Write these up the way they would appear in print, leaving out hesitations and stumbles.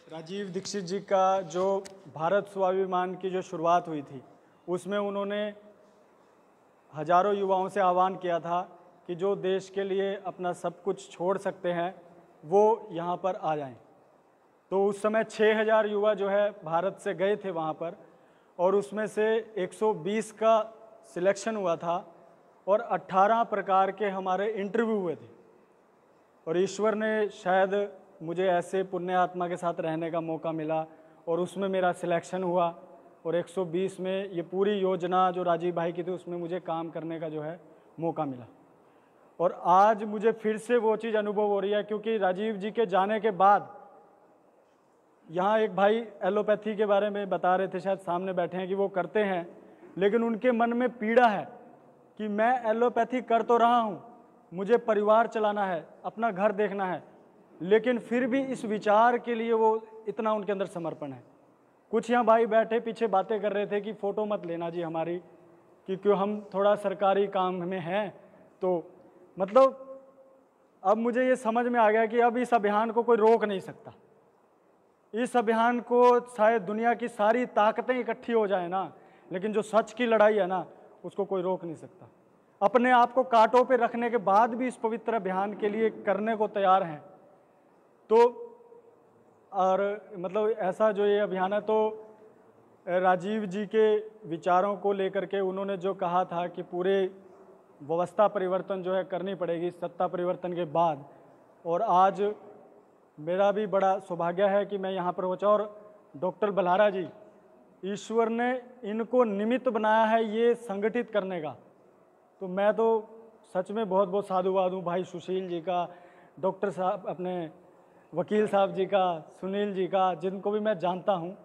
राजीव दीक्षित जी का जो भारत स्वाभिमान की जो शुरुआत हुई थी, उसमें उन्होंने हजारों युवाओं से आह्वान किया था कि जो देश के लिए अपना सब कुछ छोड़ सकते हैं वो यहाँ पर आ जाएं। तो उस समय 6000 युवा जो है भारत से गए थे वहाँ पर, और उसमें से 120 का सिलेक्शन हुआ था और 18 प्रकार के हमारे इंटरव्यू हुए थे। और ईश्वर ने शायद मुझे ऐसे पुण्य आत्मा के साथ रहने का मौका मिला और उसमें मेरा सिलेक्शन हुआ, और 120 में ये पूरी योजना जो राजीव भाई की थी उसमें मुझे काम करने का जो है मौका मिला। और आज मुझे फिर से वो चीज़ अनुभव हो रही है, क्योंकि राजीव जी के जाने के बाद यहाँ एक भाई एलोपैथी के बारे में बता रहे थे, शायद सामने बैठे हैं, कि वो करते हैं, लेकिन उनके मन में पीड़ा है कि मैं एलोपैथी कर तो रहा हूँ, मुझे परिवार चलाना है, अपना घर देखना है, लेकिन फिर भी इस विचार के लिए वो इतना उनके अंदर समर्पण है। कुछ यहाँ भाई बैठे पीछे बातें कर रहे थे कि फ़ोटो मत लेना जी हमारी, क्योंकि हम थोड़ा सरकारी काम में हैं। तो मतलब अब मुझे ये समझ में आ गया कि अब इस अभियान को कोई रोक नहीं सकता। इस अभियान को शायद दुनिया की सारी ताकतें इकट्ठी हो जाए ना, लेकिन जो सच की लड़ाई है ना, उसको कोई रोक नहीं सकता। अपने आप को कांटों पे रखने के बाद भी इस पवित्र अभियान के लिए करने को तैयार हैं। तो और मतलब ऐसा जो ये अभियान है, तो राजीव जी के विचारों को लेकर के उन्होंने जो कहा था कि पूरे व्यवस्था परिवर्तन जो है करनी पड़ेगी सत्ता परिवर्तन के बाद, और आज मेरा भी बड़ा सौभाग्य है कि मैं यहाँ पर पहुँचा। और डॉक्टर बल्हारा जी, ईश्वर ने इनको निमित्त बनाया है ये संगठित करने का, तो मैं तो सच में बहुत बहुत साधुवाद हूँ भाई सुशील जी का, डॉक्टर साहब अपने वकील साहब जी का, सुनील जी का, जिनको भी मैं जानता हूँ।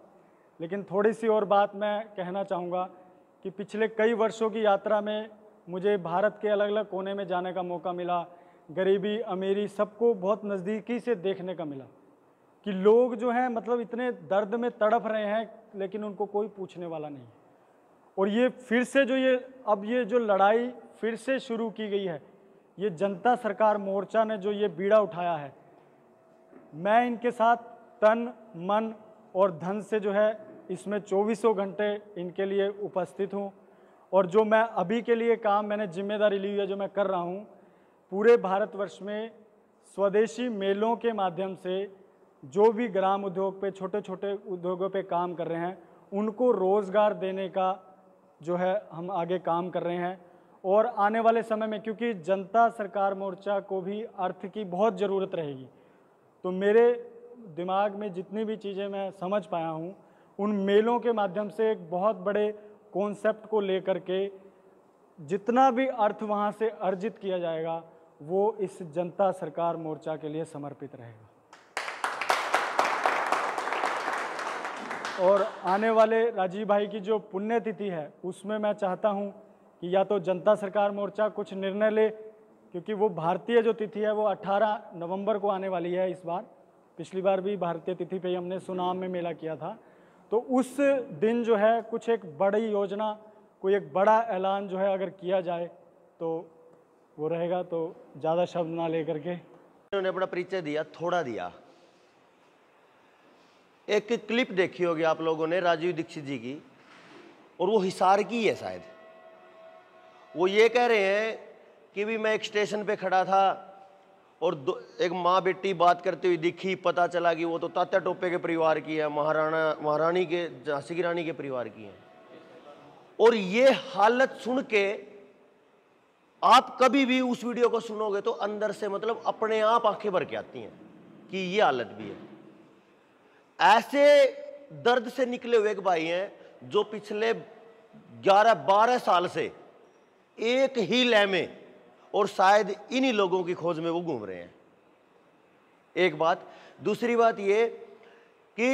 लेकिन थोड़ी सी और बात मैं कहना चाहूँगा कि पिछले कई वर्षों की यात्रा में मुझे भारत के अलग अलग कोने में जाने का मौका मिला, गरीबी अमीरी सबको बहुत नज़दीकी से देखने का मिला कि लोग जो हैं मतलब इतने दर्द में तड़प रहे हैं, लेकिन उनको कोई पूछने वाला नहीं है। और ये फिर से जो ये जो लड़ाई फिर से शुरू की गई है, ये जनता सरकार मोर्चा ने जो ये बीड़ा उठाया है, मैं इनके साथ तन मन और धन से जो है इसमें 24 घंटे इनके लिए उपस्थित हूँ। और जो मैं अभी के लिए काम मैंने जिम्मेदारी ली है, जो मैं कर रहा हूँ, पूरे भारतवर्ष में स्वदेशी मेलों के माध्यम से जो भी ग्राम उद्योग पे, छोटे छोटे उद्योगों पे काम कर रहे हैं, उनको रोज़गार देने का जो है हम आगे काम कर रहे हैं। और आने वाले समय में, क्योंकि जनता सरकार मोर्चा को भी अर्थ की बहुत ज़रूरत रहेगी, तो मेरे दिमाग में जितनी भी चीज़ें मैं समझ पाया हूँ, उन मेलों के माध्यम से एक बहुत बड़े कॉन्सेप्ट को लेकर के जितना भी अर्थ वहाँ से अर्जित किया जाएगा वो इस जनता सरकार मोर्चा के लिए समर्पित रहेगा। और आने वाले राजीव भाई की जो पुण्यतिथि है, उसमें मैं चाहता हूँ कि या तो जनता सरकार मोर्चा कुछ निर्णय ले, क्योंकि वो भारतीय जो तिथि है वो 18 नवंबर को आने वाली है इस बार। पिछली बार भी भारतीय तिथि पे हमने सुनाम में मेला किया था। तो उस दिन जो है कुछ एक बड़ी योजना, कोई एक बड़ा ऐलान जो है अगर किया जाए तो वो रहेगा। तो ज़्यादा शब्द ना लेकर के उन्होंने अपना परिचय दिया, थोड़ा दिया। एक क्लिप देखी होगी आप लोगों ने राजीव दीक्षित जी की, और वो हिसार की है शायद। वो ये कह रहे हैं कि भी मैं एक स्टेशन पे खड़ा था और एक माँ बेटी बात करते हुए दिखी, पता चला कि वो तो तात्या टोपे के परिवार की है, महारानी के, झांसी की रानी के परिवार की है। और ये हालत सुन के आप कभी भी उस वीडियो को सुनोगे तो अंदर से मतलब अपने आप आंखें भर के आती हैं कि ये हालत भी है। ऐसे दर्द से निकले हुए एक भाई हैं जो पिछले 11-12 साल से एक ही लय में और शायद इन्हीं लोगों की खोज में वो घूम रहे हैं। एक बात। दूसरी बात ये कि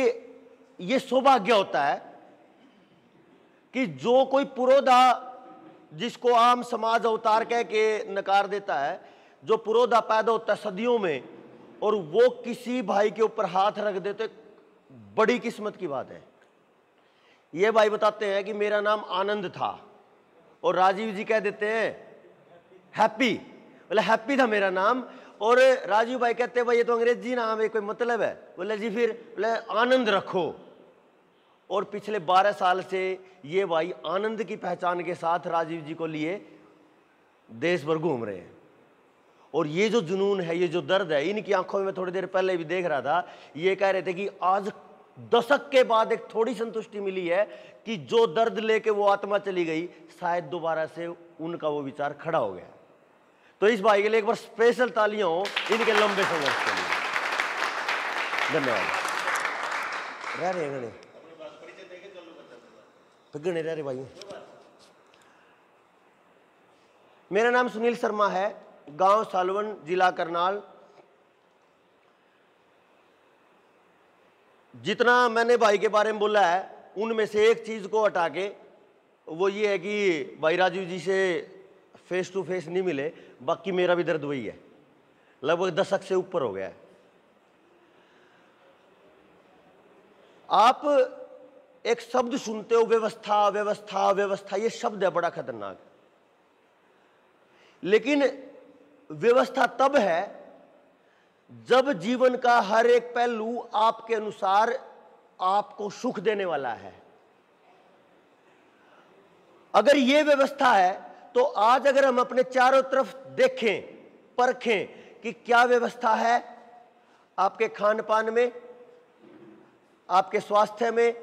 ये सौभाग्य होता है कि जो कोई पुरोधा, जिसको आम समाज अवतार कह के नकार देता है, जो पुरोधा पैदा होता है सदियों में, और वो किसी भाई के ऊपर हाथ रख देते, बड़ी किस्मत की बात है। ये भाई बताते हैं कि मेरा नाम आनंद था, और राजीव जी कह देते हैं हैप्पी। बोले हैप्पी था मेरा नाम, और राजीव भाई कहते भाई ये तो अंग्रेजी नाम है, कोई मतलब है? बोले जी फिर, बोले आनंद रखो। और पिछले 12 साल से ये भाई आनंद की पहचान के साथ राजीव जी को लिए देश भर घूम रहे हैं। और ये जो जुनून है, ये जो दर्द है, इनकी आंखों में मैं थोड़ी देर पहले भी देख रहा था, ये कह रहे थे कि आज दशक के बाद एक थोड़ी संतुष्टि मिली है कि जो दर्द लेके वो आत्मा चली गई, शायद दोबारा से उनका वो विचार खड़ा हो गया। तो इस भाई के लिए एक बार स्पेशल तालियां हो इनके लंबे संघर्ष के लिए। धन्यवाद। रह रहे गणे गणे रह रहे भाई। मेरा नाम सुनील शर्मा है, गांव सालवन, जिला करनाल। जितना मैंने भाई के बारे में बोला है उनमें से एक चीज को हटा के वो ये है कि भाई राजीव जी से फेस टू फेस नहीं मिले, बाकी मेरा भी दर्द वही है, लगभग दशक से ऊपर हो गया है। आप एक शब्द सुनते हो, व्यवस्था व्यवस्था व्यवस्था, ये शब्द है बड़ा खतरनाक। लेकिन व्यवस्था तब है जब जीवन का हर एक पहलू आपके अनुसार आपको सुख देने वाला है। अगर ये व्यवस्था है तो आज अगर हम अपने चारों तरफ देखें, परखें कि क्या व्यवस्था है आपके खान पान में, आपके स्वास्थ्य में,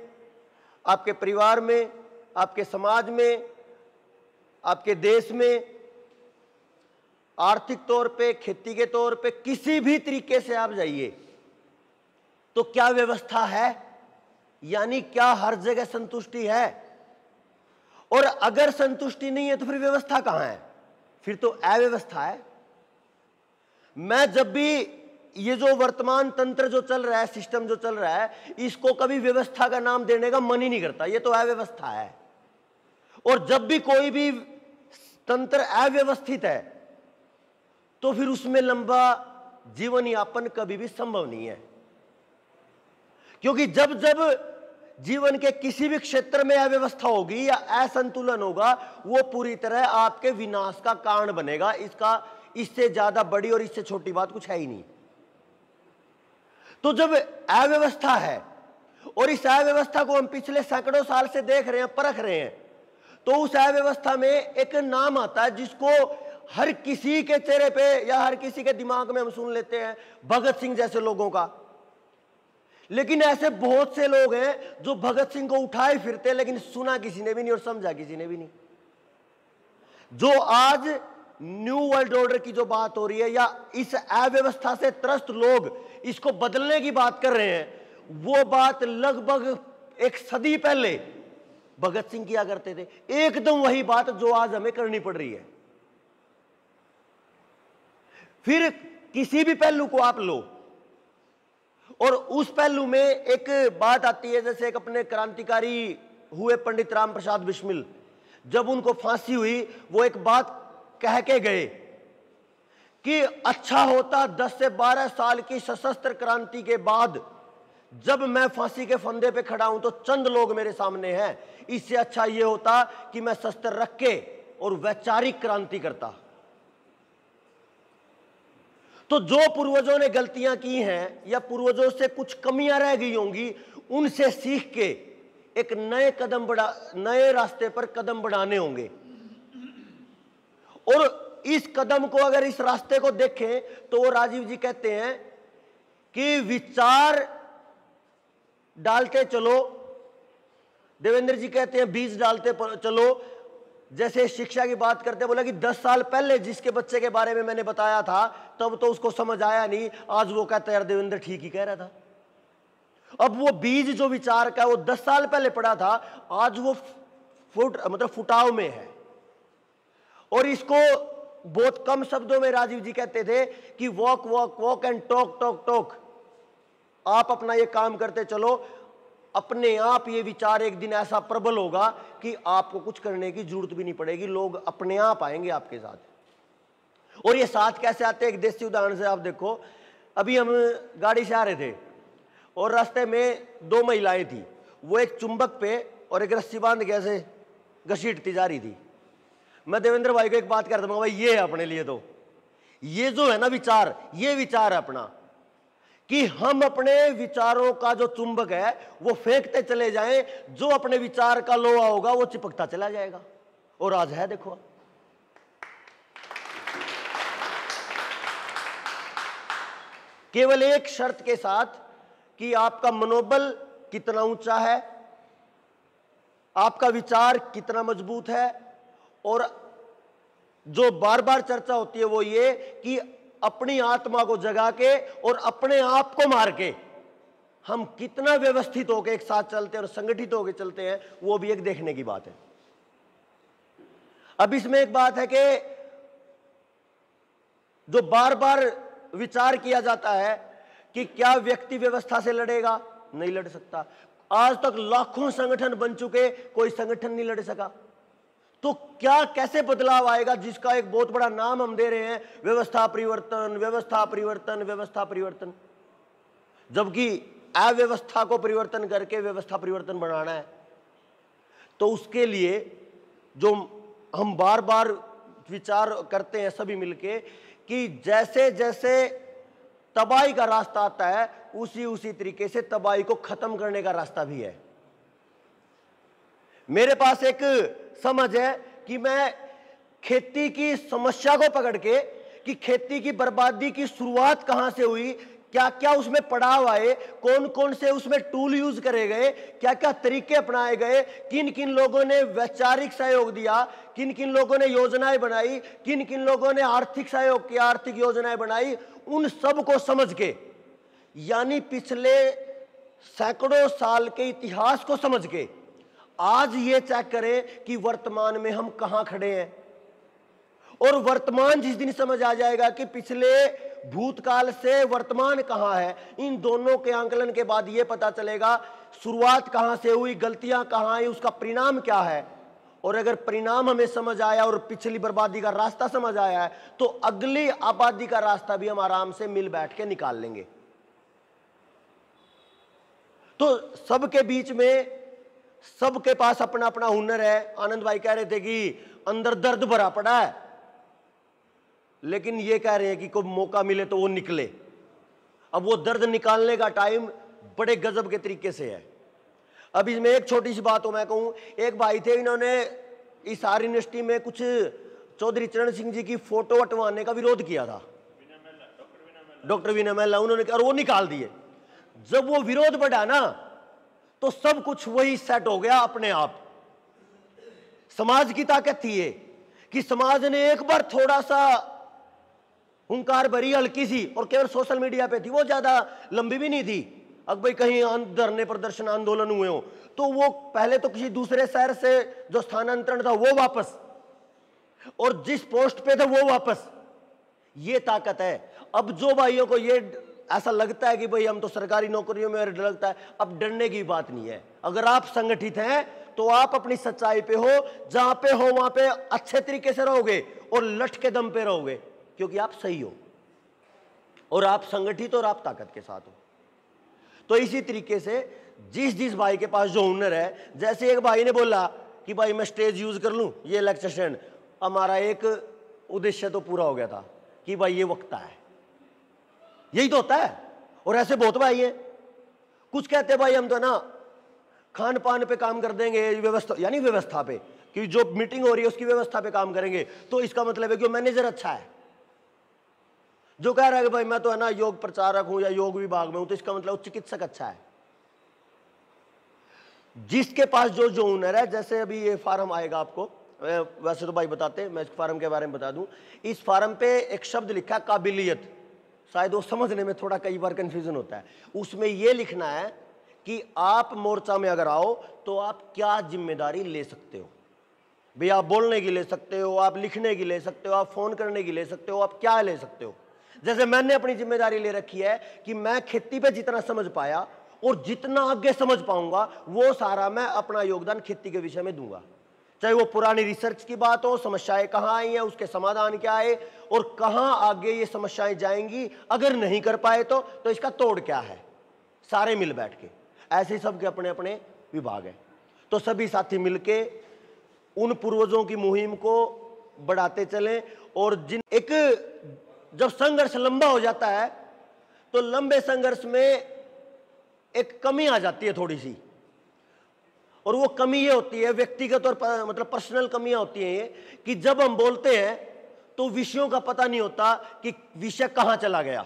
आपके परिवार में, आपके समाज में, आपके देश में, आर्थिक तौर पे, खेती के तौर पे, किसी भी तरीके से आप जाइए तो क्या व्यवस्था है? यानी क्या हर जगह संतुष्टि है? और अगर संतुष्टि नहीं है तो फिर व्यवस्था कहां है? फिर तो अव्यवस्था है। मैं जब भी ये जो वर्तमान तंत्र जो चल रहा है, सिस्टम जो चल रहा है, इसको कभी व्यवस्था का नाम देने का मन ही नहीं करता, ये तो अव्यवस्था है। और जब भी कोई भी तंत्र अव्यवस्थित है तो फिर उसमें लंबा जीवन यापन कभी भी संभव नहीं है। क्योंकि जब जब जीवन के किसी भी क्षेत्र में अव्यवस्था होगी या असंतुलन होगा, वो पूरी तरह आपके विनाश का कारण बनेगा। इससे ज्यादा बड़ी और इससे छोटी बात कुछ है ही नहीं। तो जब अव्यवस्था है और इस अव्यवस्था को हम पिछले सैकड़ों साल से देख रहे हैं, परख रहे हैं, तो उस अव्यवस्था में एक नाम आता है जिसको हर किसी के चेहरे पे या हर किसी के दिमाग में हम सुन लेते हैं, भगत सिंह जैसे लोगों का। लेकिन ऐसे बहुत से लोग हैं जो भगत सिंह को उठाए फिरते, लेकिन सुना किसी ने भी नहीं और समझा किसी ने भी नहीं। जो आज न्यू वर्ल्ड ऑर्डर की जो बात हो रही है या इस अव्यवस्था से त्रस्त लोग इसको बदलने की बात कर रहे हैं, वो बात लगभग एक सदी पहले भगत सिंह किया करते थे। एकदम वही बात जो आज हमें करनी पड़ रही है। फिर किसी भी पहलू को आप लो और उस पहलू में एक बात आती है, जैसे एक अपने क्रांतिकारी हुए पंडित राम प्रसाद बिस्मिल, जब उनको फांसी हुई वो एक बात कह के गए कि अच्छा होता 10 से 12 साल की सशस्त्र क्रांति के बाद जब मैं फांसी के फंदे पे खड़ा हूं तो चंद लोग मेरे सामने हैं, इससे अच्छा ये होता कि मैं शस्त्र रख के और वैचारिक क्रांति करता। तो जो पूर्वजों ने गलतियां की हैं या पूर्वजों से कुछ कमियां रह गई होंगी, उनसे सीख के एक नए रास्ते पर कदम बढ़ाने होंगे। और इस कदम को, अगर इस रास्ते को देखें तो वो राजीव जी कहते हैं कि विचार डालते चलो, देवेंद्र जी कहते हैं बीज डालते चलो। जैसे शिक्षा की बात करते, बोला कि 10 साल पहले जिसके बच्चे के बारे में मैंने बताया था तब तो उसको समझ आया नहीं, आज वो कहता है यार देवेंद्र ठीक ही कह रहा था। अब वो बीज जो विचार का वो 10 साल पहले पड़ा था, आज वो फुटाव में है। और इसको बहुत कम शब्दों में राजीव जी कहते थे कि walk walk walk and talk talk talk. आप अपना ये काम करते चलो, अपने आप ये विचार एक दिन ऐसा प्रबल होगा कि आपको कुछ करने की जरूरत भी नहीं पड़ेगी, लोग अपने आप आएंगे आपके साथ। और ये साथ कैसे आते हैं, एक देसी उदाहरण से आप देखो। अभी हम गाड़ी से आ रहे थे और रास्ते में 2 महिलाएं थी, वो एक चुंबक पे और एक रस्सी बांध के ऐसे घसीटती जा रही थी। मैं देवेंद्र भाई को एक बात कहता हूँ, भाई ये है अपने लिए तो ये जो है ना विचार, ये विचार है अपना कि हम अपने विचारों का जो चुंबक है वो फेंकते चले जाएं, जो अपने विचार का लोहा होगा वो चिपकता चला जाएगा। और आज है देखो, केवल एक शर्त के साथ कि आपका मनोबल कितना ऊंचा है, आपका विचार कितना मजबूत है। और जो बार बार चर्चा होती है वो ये कि अपनी आत्मा को जगा के और अपने आप को मार के हम कितना व्यवस्थित होकर एक साथ चलते हैं और संगठित होकर चलते हैं, वो भी एक देखने की बात है। अब इसमें एक बात है कि जो बार बार विचार किया जाता है कि क्या व्यक्ति व्यवस्था से लड़ेगा, नहीं लड़ सकता। आज तक लाखों संगठन बन चुके, कोई संगठन नहीं लड़ सका। तो क्या कैसे बदलाव आएगा जिसका एक बहुत बड़ा नाम हम दे रहे हैं, व्यवस्था परिवर्तन, व्यवस्था परिवर्तन, व्यवस्था परिवर्तन, जबकि अव्यवस्था को परिवर्तन करके व्यवस्था परिवर्तन बनाना है। तो उसके लिए जो हम बार बार विचार करते हैं सभी मिलके कि जैसे जैसे तबाही का रास्ता आता है उसी तरीके से तबाही को खत्म करने का रास्ता भी है। मेरे पास एक समझ है कि मैं खेती की समस्या को पकड़ के कि खेती की बर्बादी की शुरुआत कहां से हुई, क्या क्या उसमें पड़ाव आए, कौन कौन से उसमें टूल यूज करे गए, क्या क्या तरीके अपनाए गए, किन किन लोगों ने वैचारिक सहयोग दिया, किन किन लोगों ने योजनाएं बनाई, किन किन लोगों ने आर्थिक सहयोग किया, आर्थिक योजनाएं बनाई, उन सब को समझ के, यानी पिछले सैकड़ों साल के इतिहास को समझ के आज ये चेक करें कि वर्तमान में हम कहां खड़े हैं। और वर्तमान जिस दिन समझ आ जाएगा कि पिछले भूतकाल से वर्तमान कहां है, इन दोनों के आंकलन के बाद यह पता चलेगा शुरुआत कहां से हुई, गलतियां कहां आई, उसका परिणाम क्या है। और अगर परिणाम हमें समझ आया और पिछली बर्बादी का रास्ता समझ आया है तो अगली आबादी का रास्ता भी हम आराम से मिल बैठ के निकाल लेंगे। तो सबके बीच में सबके पास अपना अपना हुनर है। आनंद भाई कह रहे थे कि अंदर दर्द भरा पड़ा है, लेकिन ये कह रहे हैं कि कोई मौका मिले तो वो निकले। अब वो दर्द निकालने का टाइम बड़े गजब के तरीके से है। अब इसमें एक छोटी सी बात हो मैं कहूं, एक भाई थे, इन्होंने इस आर यूनिवर्सिटी में कुछ चौधरी चरण सिंह जी की फोटो हटवाने का विरोध किया था, डॉक्टर विनय महिला, उन्होंने और वो निकाल दिए। जब वो विरोध बढ़ा ना तो सब कुछ वही सेट हो गया अपने आप। समाज की ताकत थी ये कि समाज ने एक बार थोड़ा सा हुंकार भरी, हल्की सी, और केवल सोशल मीडिया पे थी, वो ज्यादा लंबी भी नहीं थी। अब भाई कहीं धरने प्रदर्शन आंदोलन हुए हो तो वो पहले तो किसी दूसरे शहर से जो स्थानांतरण था वो वापस, और जिस पोस्ट पे थे वो वापस, ये ताकत है। अब जो भाइयों को ये ऐसा लगता है कि भाई हम तो सरकारी नौकरियों में डर लगता है, अब डरने की बात नहीं है। अगर आप संगठित हैं तो आप अपनी सच्चाई पे हो, जहां पे हो वहां पे अच्छे तरीके से रहोगे और लठ के दम पे रहोगे, क्योंकि आप सही हो और आप संगठित और आप ताकत के साथ हो। तो इसी तरीके से जिस जिस भाई के पास जो हुनर है, जैसे एक भाई ने बोला कि भाई मैं स्टेज यूज कर लूं, ये लेक्चर स्टैंड, हमारा एक उद्देश्य तो पूरा हो गया था कि भाई ये वक्ता है, यही तो होता है। और ऐसे बहुत भाई हैं, कुछ कहते हैं भाई हम तो ना खान पान पे काम कर देंगे, व्यवस्था यानी व्यवस्था पे, कि जो मीटिंग हो रही है उसकी व्यवस्था पे काम करेंगे, तो इसका मतलब है कि मैनेजर अच्छा है। जो कह रहा है कि भाई मैं तो है ना योग प्रचारक हूं या योग विभाग में हूं, तो इसका मतलब चिकित्सक अच्छा है। जिसके पास जो जो हुनर है, जैसे अभी ये फार्म आएगा आपको, वैसे तो भाई बताते, मैं इस फार्म के बारे में बता दूं। इस फार्म पे एक शब्द लिखा है काबिलियत, शायद वो समझने में थोड़ा कई बार कंफ्यूजन होता है। उसमें यह लिखना है कि आप मोर्चा में अगर आओ तो आप क्या जिम्मेदारी ले सकते हो। भाई आप बोलने की ले सकते हो, आप लिखने की ले सकते हो, आप फोन करने की ले सकते हो, आप क्या ले सकते हो। जैसे मैंने अपनी जिम्मेदारी ले रखी है कि मैं खेती पे जितना समझ पाया और जितना आगे समझ पाऊंगा वो सारा मैं अपना योगदान खेती के विषय में दूंगा। चाहे वो पुरानी रिसर्च की बात हो, समस्याएं कहाँ आई हैं, उसके समाधान क्या है और कहाँ आगे ये समस्याएं जाएंगी, अगर नहीं कर पाए तो इसका तोड़ क्या है, सारे मिल बैठ के। ऐसे सबके अपने अपने विभाग हैं। तो सभी साथी मिलके उन पूर्वजों की मुहिम को बढ़ाते चलें। और जिन एक जब संघर्ष लंबा हो जाता है तो लंबे संघर्ष में एक कमी आ जाती है थोड़ी सी, और वो कमी ये होती है व्यक्तिगत और मतलब पर्सनल कमियां होती हैं ये कि जब हम बोलते हैं तो विषयों का पता नहीं होता कि विषय कहां चला गया।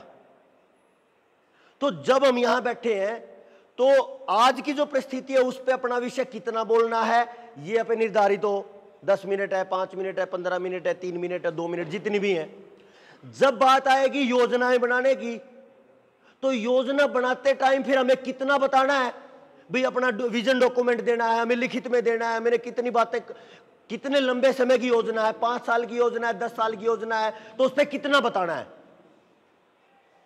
तो जब हम यहां बैठे हैं तो आज की जो परिस्थिति है उस पर अपना विषय कितना बोलना है ये अपने निर्धारित हो, 10 मिनट है, 5 मिनट है, 15 मिनट है, 3 मिनट है, 2 मिनट, जितनी भी है। जब बात आएगी योजनाएं बनाने की तो योजना बनाते टाइम फिर हमें कितना बताना है भाई, अपना विजन डॉक्यूमेंट देना है, हमें लिखित में देना है, मैंने कितनी बातें, कितने लंबे समय की योजना है, 5 साल की योजना है, 10 साल की योजना है, तो उस पर कितना बताना है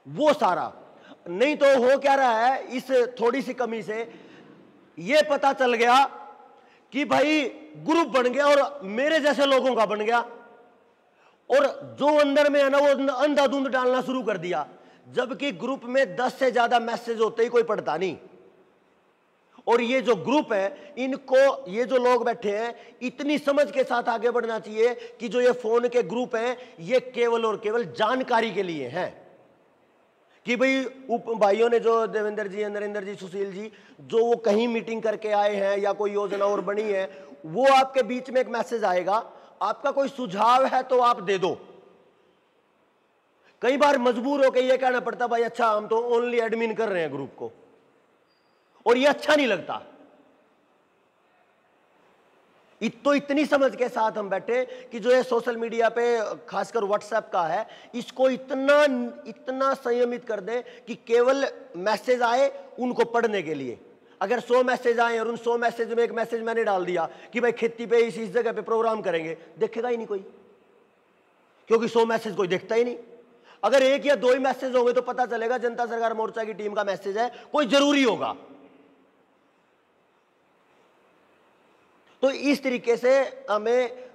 वो सारा। नहीं तो हो क्या रहा है, इस थोड़ी सी कमी से ये पता चल गया कि भाई ग्रुप बन गया और मेरे जैसे लोगों का बन गया, और जो अंदर में है ना वो अंधाधुंध डालना शुरू कर दिया, जबकि ग्रुप में 10 से ज्यादा मैसेज होते ही कोई पढ़ता नहीं। और ये जो ग्रुप है इनको, ये जो लोग बैठे हैं, इतनी समझ के साथ आगे बढ़ना चाहिए कि जो ये फोन के ग्रुप हैं ये केवल और केवल जानकारी के लिए हैं कि भाई भाइयों ने, जो देवेंद्र जी, नरेंद्र जी, सुशील जी, जो वो कहीं मीटिंग करके आए हैं या कोई योजना और बनी है, वो आपके बीच में एक मैसेज आएगा, आपका कोई सुझाव है तो आप दे दो। कई बार मजबूर होकर ये कहना पड़ता भाई अच्छा हम तो ओनली एडमिन कर रहे हैं ग्रुप को, और ये अच्छा नहीं लगता। तो इतनी समझ के साथ हम बैठे कि जो ये सोशल मीडिया पे खासकर व्हाट्सएप का है, इसको इतना इतना संयमित कर दें कि केवल मैसेज आए उनको पढ़ने के लिए। अगर 100 मैसेज आए और उन 100 मैसेज में एक मैसेज मैंने डाल दिया कि भाई खेती पे इस जगह पे प्रोग्राम करेंगे, देखेगा ही नहीं कोई, क्योंकि 100 मैसेज कोई देखता ही नहीं। अगर 1 या 2 ही मैसेज होंगे तो पता चलेगा जनता सरकार मोर्चा की टीम का मैसेज है, कोई जरूरी होगा। तो इस तरीके से हमें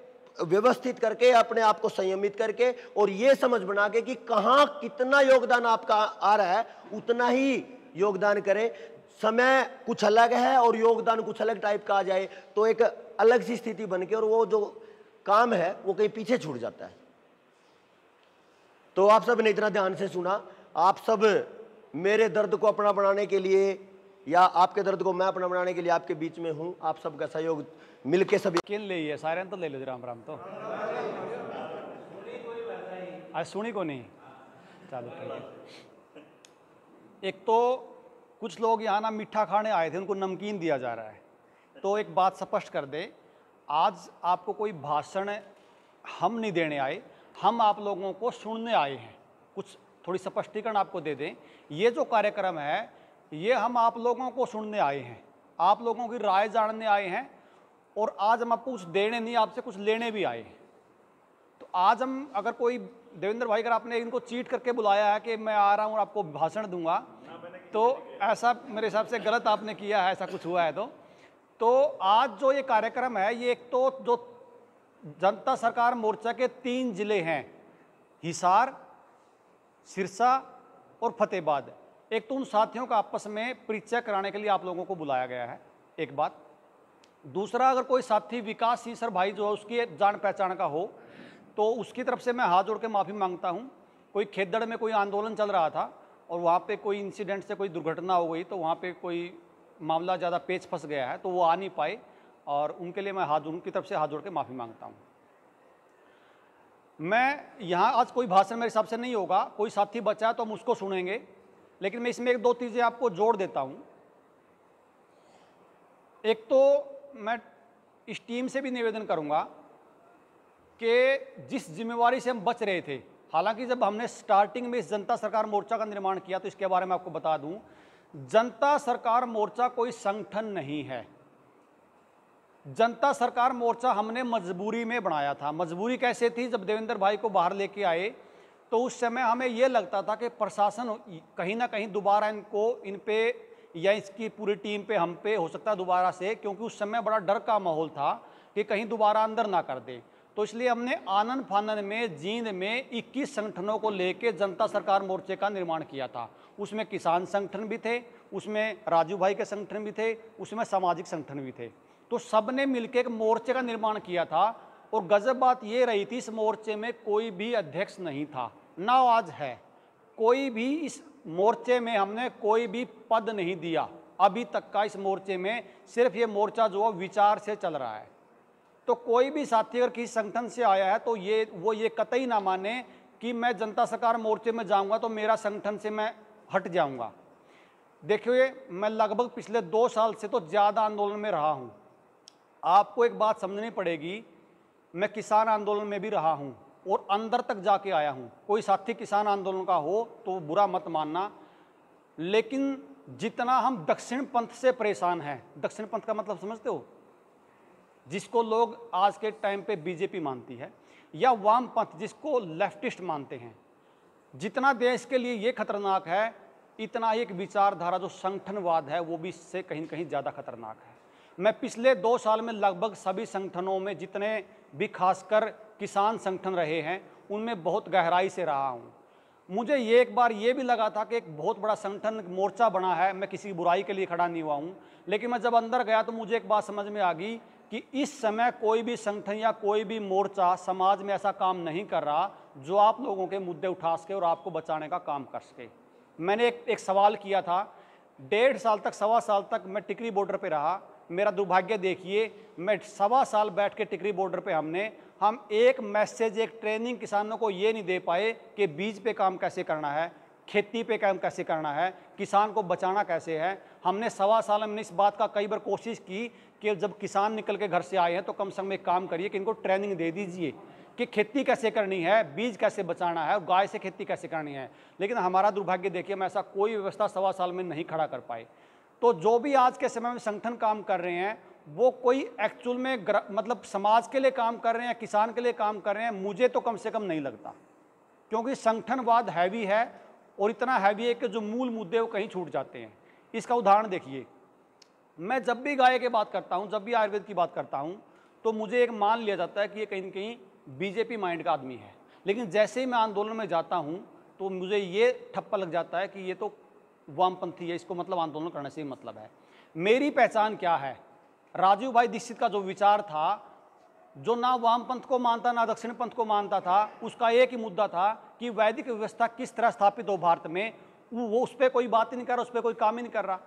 व्यवस्थित करके, अपने आप को संयमित करके और ये समझ बना के कि कहां कितना योगदान आपका आ रहा है उतना ही योगदान करें। समय कुछ अलग है और योगदान कुछ अलग टाइप का आ जाए तो एक अलग सी स्थिति बन के और वो जो काम है वो कहीं पीछे छूट जाता है। तो आप सब ने इतना ध्यान से सुना, आप सब मेरे दर्द को अपना बनाने के लिए या आपके दर्द को मैं अपना बनाने के लिए आपके बीच में हूं। आप सबका सहयोग मिलके सभी किन ले है सारे तो ले लो राम राम। तो आज सुनी को नहीं, चलो ठीक है। एक तो कुछ लोग यहाँ ना मीठा खाने आए थे, उनको नमकीन दिया जा रहा है। तो एक बात स्पष्ट कर दे, आज आपको कोई भाषण हम नहीं देने आए, हम आप लोगों को सुनने आए हैं। कुछ थोड़ी स्पष्टीकरण आपको दे दें, ये जो कार्यक्रम है ये हम आप लोगों को सुनने आए हैं, आप लोगों की राय जानने आए हैं, और आज हम आपको कुछ देने नहीं, आपसे कुछ लेने भी आए हैं। तो आज हम, अगर कोई देवेंद्र भाई अगर आपने इनको चीट करके बुलाया है कि मैं आ रहा हूँ और आपको भाषण दूंगा, तो ऐसा मेरे हिसाब से गलत आपने किया है, ऐसा कुछ हुआ है। तो आज जो ये कार्यक्रम है, ये एक तो जो जनता सरकार मोर्चा के 3 जिले हैं, हिसार, सिरसा और फतेहाबाद, एक तो उन साथियों का आपस में परिचय कराने के लिए आप लोगों को बुलाया गया है, एक बात। दूसरा, अगर कोई साथी विकास सिंह सर भाई जो है उसकी जान पहचान का हो तो उसकी तरफ से मैं हाथ जोड़ के माफ़ी मांगता हूँ। कोई खेदड़ में कोई आंदोलन चल रहा था और वहाँ पे कोई इंसिडेंट से कोई दुर्घटना हो गई, तो वहाँ पे कोई मामला ज़्यादा पेच फंस गया है, तो वो आ नहीं पाए, और उनके लिए मैं उनकी तरफ से हाथ जोड़ के माफ़ी मांगता हूँ। मैं यहाँ आज कोई भाषण मेरे हिसाब से नहीं होगा, कोई साथी बचा है तो हम उसको सुनेंगे, लेकिन मैं इसमें 1-2 चीज़ें आपको जोड़ देता हूँ। एक तो मैं इस टीम से भी निवेदन करूँगा कि जिस जिम्मेवारी से हम बच रहे थे, हालांकि जब हमने स्टार्टिंग में इस जनता सरकार मोर्चा का निर्माण किया तो इसके बारे में आपको बता दूं, जनता सरकार मोर्चा कोई संगठन नहीं है। जनता सरकार मोर्चा हमने मजबूरी में बनाया था। मजबूरी कैसे थी? जब देवेंद्र भाई को बाहर लेके आए तो उस समय हमें यह लगता था कि प्रशासन कहीं ना कहीं दोबारा इन पे या इसकी पूरी टीम पे, हम पे हो सकता है दोबारा से, क्योंकि उस समय बड़ा डर का माहौल था कि कहीं दोबारा अंदर ना कर दे। तो इसलिए हमने आनन फानन में, जींद में 21 संगठनों को लेके जनता सरकार मोर्चे का निर्माण किया था। उसमें किसान संगठन भी थे, उसमें राजू भाई के संगठन भी थे, उसमें सामाजिक संगठन भी थे। तो सब ने मिलकर एक मोर्चे का निर्माण किया था। और गजब बात ये रही थी, इस मोर्चे में कोई भी अध्यक्ष नहीं था। ना आज है। कोई भी इस मोर्चे में हमने कोई भी पद नहीं दिया अभी तक का। इस मोर्चे में सिर्फ ये मोर्चा जो है विचार से चल रहा है। तो कोई भी साथी अगर किसी संगठन से आया है तो ये कतई ना माने कि मैं जनता सरकार मोर्चे में जाऊंगा तो मेरा संगठन से मैं हट जाऊंगा। देखिए, मैं लगभग पिछले 2 साल से तो ज़्यादा आंदोलन में रहा हूं। आपको एक बात समझनी पड़ेगी, मैं किसान आंदोलन में भी रहा हूं और अंदर तक जाके आया हूं। कोई साथी किसान आंदोलन का हो तो बुरा मत मानना, लेकिन जितना हम दक्षिण पंथ से परेशान हैं, दक्षिण पंथ का मतलब समझते हो, जिसको लोग आज के टाइम पे बीजेपी मानती है, या वाम पंथ जिसको लेफ्टिस्ट मानते हैं, जितना देश के लिए ये खतरनाक है, इतना ही एक विचारधारा जो संगठनवाद है वो भी इससे कहीं कहीं ज़्यादा खतरनाक है। मैं पिछले 2 साल में लगभग सभी संगठनों में, जितने भी खासकर किसान संगठन रहे हैं, उनमें बहुत गहराई से रहा हूँ। मुझे ये एक बार ये भी लगा था कि एक बहुत बड़ा संगठन मोर्चा बना है, मैं किसी बुराई के लिए खड़ा नहीं हुआ हूँ, लेकिन मैं जब अंदर गया तो मुझे एक बात समझ में आ गई कि इस समय कोई भी संगठन या कोई भी मोर्चा समाज में ऐसा काम नहीं कर रहा जो आप लोगों के मुद्दे उठा सके और आपको बचाने का काम कर सके। मैंने एक सवाल किया था, 1.5 साल तक, 1.25 साल तक मैं टिकरी बॉर्डर पे रहा। मेरा दुर्भाग्य देखिए, मैं 1.25 साल बैठ के टिकरी बॉर्डर पे हम एक मैसेज, एक ट्रेनिंग किसानों को ये नहीं दे पाए कि बीज पे काम कैसे करना है, खेती पे काम कैसे करना है, किसान को बचाना कैसे है। हमने 1.25 साल में इस बात का कई बार कोशिश की कि जब किसान निकल के घर से आए हैं तो कम से कम एक काम करिए कि इनको ट्रेनिंग दे दीजिए कि खेती कैसे करनी है, बीज कैसे बचाना है, गाय से खेती कैसे करनी है। लेकिन हमारा दुर्भाग्य देखिए, हम ऐसा कोई व्यवस्था 1.25 साल में नहीं खड़ा कर पाए। तो जो भी आज के समय में संगठन काम कर रहे हैं वो कोई एक्चुअल में मतलब समाज के लिए काम कर रहे हैं, किसान के लिए काम कर रहे हैं, मुझे तो कम से कम नहीं लगता। क्योंकि संगठनवाद हैवी है और इतना हैवी है कि जो मूल मुद्दे वो कहीं छूट जाते हैं। इसका उदाहरण देखिए, मैं जब भी गाय की बात करता हूँ, जब भी आयुर्वेद की बात करता हूँ, तो मुझे एक मान लिया जाता है कि ये कहीं न कहीं बीजेपी माइंड का आदमी है। लेकिन जैसे ही मैं आंदोलन में जाता हूँ तो मुझे ये ठप्पा लग जाता है कि ये तो वामपंथी है, इसको मतलब आंदोलन करने से ही मतलब है। मेरी पहचान क्या है? राजीव भाई दीक्षित का जो विचार था, जो ना वामपंथ को मानता ना दक्षिण पंथ को मानता था, उसका एक ही मुद्दा था कि वैदिक व्यवस्था किस तरह स्थापित हो भारत में। वो उस पर कोई बात ही नहीं कर रहा, उस पर कोई काम ही नहीं कर रहा।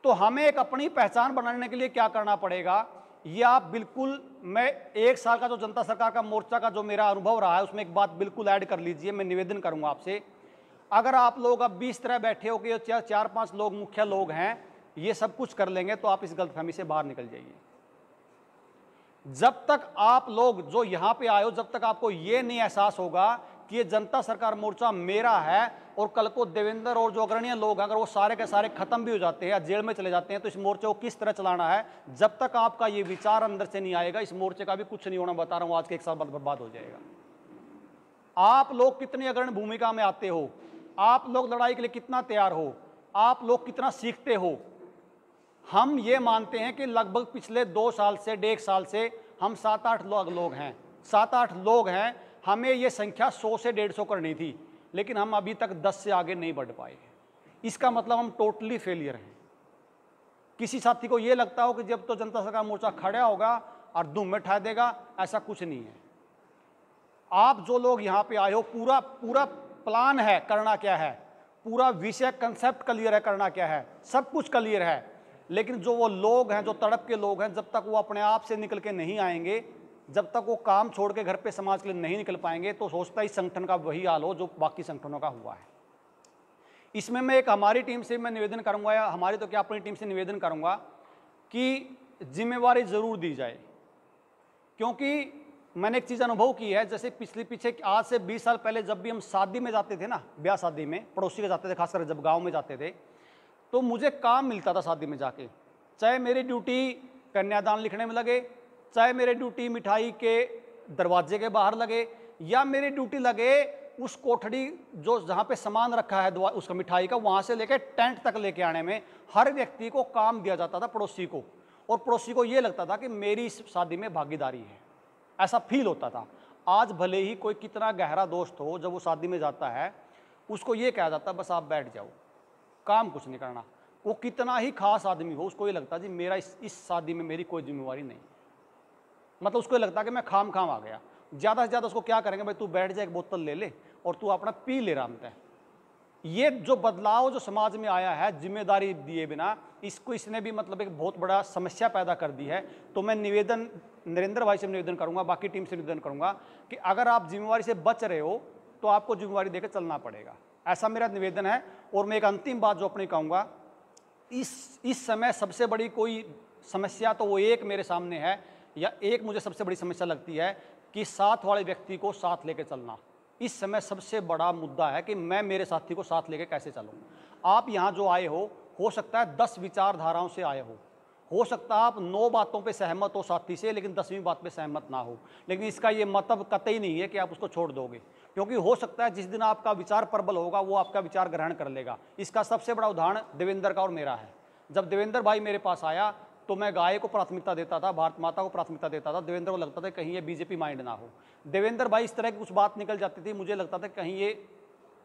तो हमें एक अपनी पहचान बनाने के लिए क्या करना पड़ेगा, ये आप बिल्कुल, मैं 1 साल का जो जनता सरकार का मोर्चा का जो मेरा अनुभव रहा है उसमें एक बात बिल्कुल ऐड कर लीजिए। मैं निवेदन करूंगा आपसे, अगर आप लोग अब 20 तरह बैठे हो कि 4-5 लोग मुख्य लोग हैं, ये सब कुछ कर लेंगे तो आप इस गलतफहमी से बाहर निकल जाइए। जब तक आप लोग जो यहाँ पे आए हो, जब तक आपको ये नहीं एहसास होगा कि ये जनता सरकार मोर्चा मेरा है और कल को देवेंद्र और जो अग्रणीय लोग हैं अगर वो सारे के सारे खत्म भी हो जाते हैं या जेल में चले जाते हैं तो इस मोर्चे को किस तरह चलाना है, जब तक आपका ये विचार अंदर से नहीं आएगा, इस मोर्चे का भी कुछ नहीं होना। बता रहा हूँ, आज के 1 साल बाद बर्बाद हो जाएगा। आप लोग कितनी अग्रणी भूमिका में आते हो, आप लोग लड़ाई के लिए कितना तैयार हो, आप लोग कितना सीखते हो। हम ये मानते हैं कि लगभग पिछले 2 साल से 1.5 साल से हम 7-8 लोग हैं, 7-8 लोग हैं। हमें ये संख्या 100 से 150 करनी थी, लेकिन हम अभी तक 10 से आगे नहीं बढ़ पाए। इसका मतलब हम टोटली फेलियर हैं। किसी साथी को ये लगता हो कि जब तो जनता सरकार मोर्चा खड़ा होगा और धूम में ठा देगा, ऐसा कुछ नहीं है। आप जो लोग यहाँ पे आए हो, पूरा प्लान है करना क्या है, पूरा विषय कंसेप्ट क्लियर है करना क्या है, सब कुछ क्लियर है। लेकिन जो वो लोग हैं, जो तड़प के लोग हैं, जब तक वो अपने आप से निकल के नहीं आएंगे, जब तक वो काम छोड़ के घर पे समाज के लिए नहीं निकल पाएंगे, तो सोचता इस संगठन का वही हाल हो जो बाकी संगठनों का हुआ है। इसमें मैं एक हमारी टीम से मैं निवेदन करूंगा, या हमारी तो क्या अपनी टीम से निवेदन करूंगा कि जिम्मेवारी ज़रूर दी जाए। क्योंकि मैंने एक चीज़ अनुभव की है, जैसे पीछे आज से 20 साल पहले जब भी हम शादी में जाते थे ना, ब्याह शादी में पड़ोसी के जाते थे, खासकर जब गाँव में जाते थे, तो मुझे काम मिलता था शादी में जाके। चाहे मेरी ड्यूटी कन्यादान लिखने में लगे, चाहे मेरी ड्यूटी मिठाई के दरवाजे के बाहर लगे, या मेरी ड्यूटी लगे उस कोठड़ी जो जहाँ पे सामान रखा है उसका मिठाई का, वहाँ से लेके टेंट तक लेके आने में हर व्यक्ति को काम दिया जाता था, पड़ोसी को। और पड़ोसी को ये लगता था कि मेरी इस शादी में भागीदारी है, ऐसा फील होता था। आज भले ही कोई कितना गहरा दोस्त हो, जब वो शादी में जाता है उसको ये कहा जाता है बस आप बैठ जाओ, काम कुछ नहीं करना। वो कितना ही खास आदमी हो, उसको ये लगता जी मेरा इस शादी में मेरी कोई जिम्मेवारी नहीं, मतलब उसको ये लगता कि मैं खाम आ गया। ज़्यादा से ज़्यादा उसको क्या करेंगे, भाई तू बैठ जा, एक बोतल ले ले और तू अपना पी ले राम तय। ये जो बदलाव जो समाज में आया है जिम्मेदारी दिए बिना, इसको इसने भी मतलब एक बहुत बड़ा समस्या पैदा कर दी है। तो मैं निवेदन नरेंद्र भाई से निवेदन करूंगा, बाकी टीम से निवेदन करूंगा कि अगर आप जिम्मेवारी से बच रहे हो तो आपको जिम्मेवारी देकर चलना पड़ेगा, ऐसा मेरा निवेदन है। और मैं एक अंतिम बात जो अपनी कहूँगा, इस समय सबसे बड़ी कोई समस्या तो वो एक मेरे सामने है, या एक मुझे सबसे बड़ी समस्या लगती है कि साथ वाले व्यक्ति को साथ लेकर चलना। इस समय सबसे बड़ा मुद्दा है कि मैं मेरे साथी को साथ लेकर कैसे चलूँ। आप यहाँ जो आए हो सकता है 10 विचारधाराओं से आए हो सकता है आप 9 बातों पे सहमत हो साथी से, लेकिन 10वीं बात पे सहमत ना हो। लेकिन इसका ये मतलब कतई नहीं है कि आप उसको छोड़ दोगे, क्योंकि हो सकता है जिस दिन आपका विचार प्रबल होगा वो आपका विचार ग्रहण कर लेगा। इसका सबसे बड़ा उदाहरण देवेंद्र का और मेरा है। जब देवेंद्र भाई मेरे पास आया तो मैं गाय को प्राथमिकता देता था, भारत माता को प्राथमिकता देता था। देवेंद्र को लगता था कहीं ये बीजेपी माइंड ना हो। देवेंद्र भाई इस तरह की कुछ बात निकल जाती थी, मुझे लगता था कहीं ये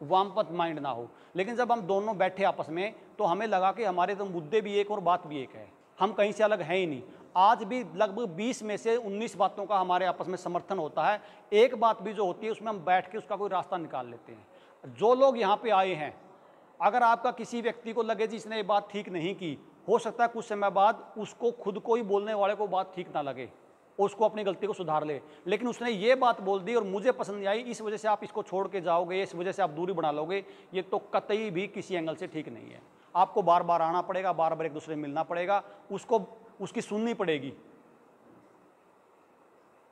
वामपंथ माइंड ना हो। लेकिन जब हम दोनों बैठे आपस में तो हमें लगा कि हमारे तो मुद्दे भी एक और बात भी एक है, हम कहीं से अलग हैं ही नहीं। आज भी लगभग 20 में से 19 बातों का हमारे आपस में समर्थन होता है। एक बात भी जो होती है उसमें हम बैठ के उसका कोई रास्ता निकाल लेते हैं। जो लोग यहाँ पे आए हैं, अगर आपका किसी व्यक्ति को लगे जी इसने ये बात ठीक नहीं की, हो सकता है कुछ समय बाद उसको खुद को ही बोलने वाले को बात ठीक ना लगे, उसको अपनी गलती को सुधार ले। लेकिन उसने ये बात बोल दी और मुझे पसंद नहीं आई, इस वजह से आप इसको छोड़ के जाओगे, इस वजह से आप दूरी बना लोगे, ये तो कतई भी किसी एंगल से ठीक नहीं है। आपको बार बार आना पड़ेगा, बार बार एक दूसरे से मिलना पड़ेगा, उसको उसकी सुननी पड़ेगी,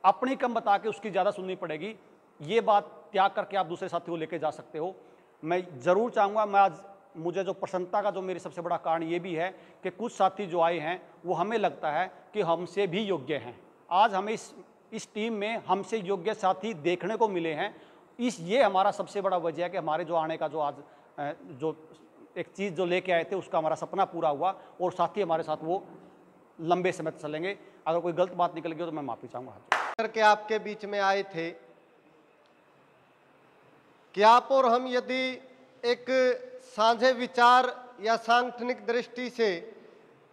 अपनी कम बता के उसकी ज़्यादा सुननी पड़ेगी। ये बात त्याग करके आप दूसरे साथी को लेके जा सकते हो। मैं ज़रूर चाहूँगा, मैं आज मुझे जो प्रसन्नता का जो मेरी सबसे बड़ा कारण ये भी है कि कुछ साथी जो आए हैं वो हमें लगता है कि हमसे भी योग्य हैं। आज हमें इस टीम में हमसे योग्य साथी देखने को मिले हैं। ये हमारा सबसे बड़ा वजह है कि हमारे जो आने का जो आज जो एक चीज़ जो लेके आए थे उसका हमारा सपना पूरा हुआ, और साथी हमारे साथ वो लंबे समय तक चलेंगे। अगर कोई गलत बात निकल गई तो मैं माफ़ी चाहूँगा। करके आपके बीच में आए थे कि आप और हम यदि एक साझे विचार या सांगठनिक दृष्टि से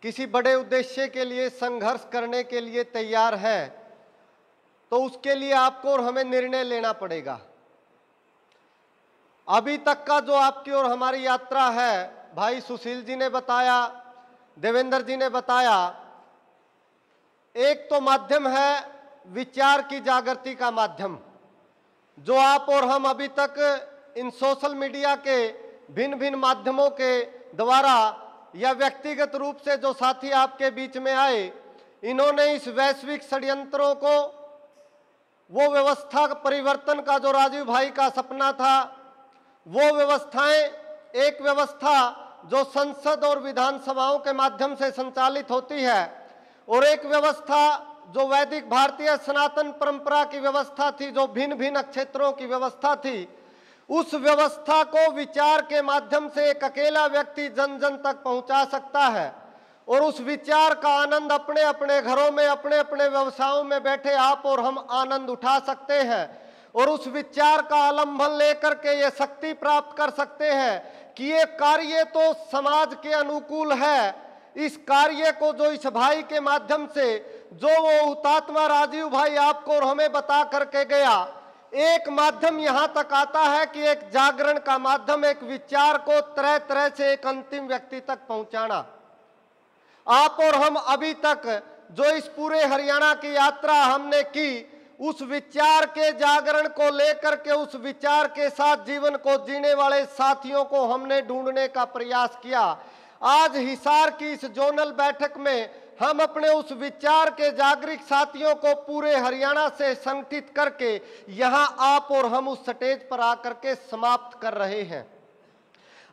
किसी बड़े उद्देश्य के लिए संघर्ष करने के लिए तैयार हैं, तो उसके लिए आपको और हमें निर्णय लेना पड़ेगा। अभी तक का जो आपकी और हमारी यात्रा है, भाई सुशील जी ने बताया, देवेंद्र जी ने बताया, एक तो माध्यम है विचार की जागृति का माध्यम, जो आप और हम अभी तक इन सोशल मीडिया के भिन्न भिन्न माध्यमों के द्वारा या व्यक्तिगत रूप से जो साथी आपके बीच में आए, इन्होंने इस वैश्विक षड्यंत्रों को, वो व्यवस्था परिवर्तन का जो राजीव भाई का सपना था, वो व्यवस्थाएं, एक व्यवस्था जो संसद और विधानसभाओं के माध्यम से संचालित होती है, और एक व्यवस्था जो वैदिक भारतीय सनातन परंपरा की व्यवस्था थी, जो भिन्न भिन्न क्षेत्रों की व्यवस्था थी, उस व्यवस्था को विचार के माध्यम से एक अकेला व्यक्ति जन जन तक पहुंचा सकता है। और उस विचार का आनंद अपने अपने घरों में, अपने अपने व्यवसायों में बैठे आप और हम आनंद उठा सकते हैं, और उस विचार का आलंबन लेकर के ये शक्ति प्राप्त कर सकते हैं कि ये कार्य तो समाज के अनुकूल है। इस कार्य को जो इस भाई के माध्यम से, जो वो हुतात्मा राजीव भाई आपको और हमें बता करके गया, एक माध्यम यहां तक आता है कि एक जागरण का माध्यम, एक विचार को तरह तरह से एक अंतिम व्यक्ति तक पहुंचाना। आप और हम अभी तक जो इस पूरे हरियाणा की यात्रा हमने की, उस विचार के जागरण को लेकर के, उस विचार के साथ जीवन को जीने वाले साथियों को हमने ढूंढने का प्रयास किया। आज हिसार की इस जोनल बैठक में हम अपने उस विचार के जागरूक साथियों को पूरे हरियाणा से संगठित करके यहां आप और हम उस स्टेज पर आकर के समाप्त कर रहे हैं।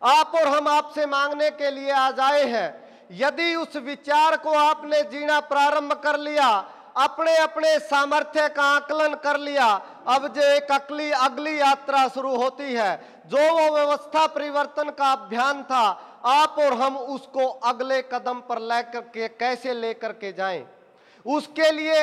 आप और हम आपसे मांगने के लिए आज आए हैं, यदि उस विचार को आपने जीना प्रारंभ कर लिया, अपने अपने सामर्थ्य का आकलन कर लिया, अब जो एक अगली यात्रा शुरू होती है, जो वो व्यवस्था परिवर्तन का अभियान था, आप और हम उसको अगले कदम पर लेकर के कैसे लेकर के जाएं। उसके लिए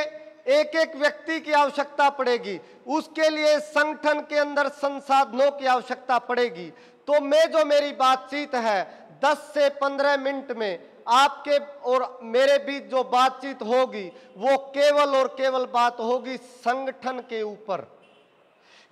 एक एक व्यक्ति की आवश्यकता पड़ेगी, उसके लिए संगठन के अंदर संसाधनों की आवश्यकता पड़ेगी। तो मेरी बातचीत है 10 से 15 मिनट में आपके और मेरे बीच जो बातचीत होगी वो केवल और केवल बात होगी संगठन के ऊपर।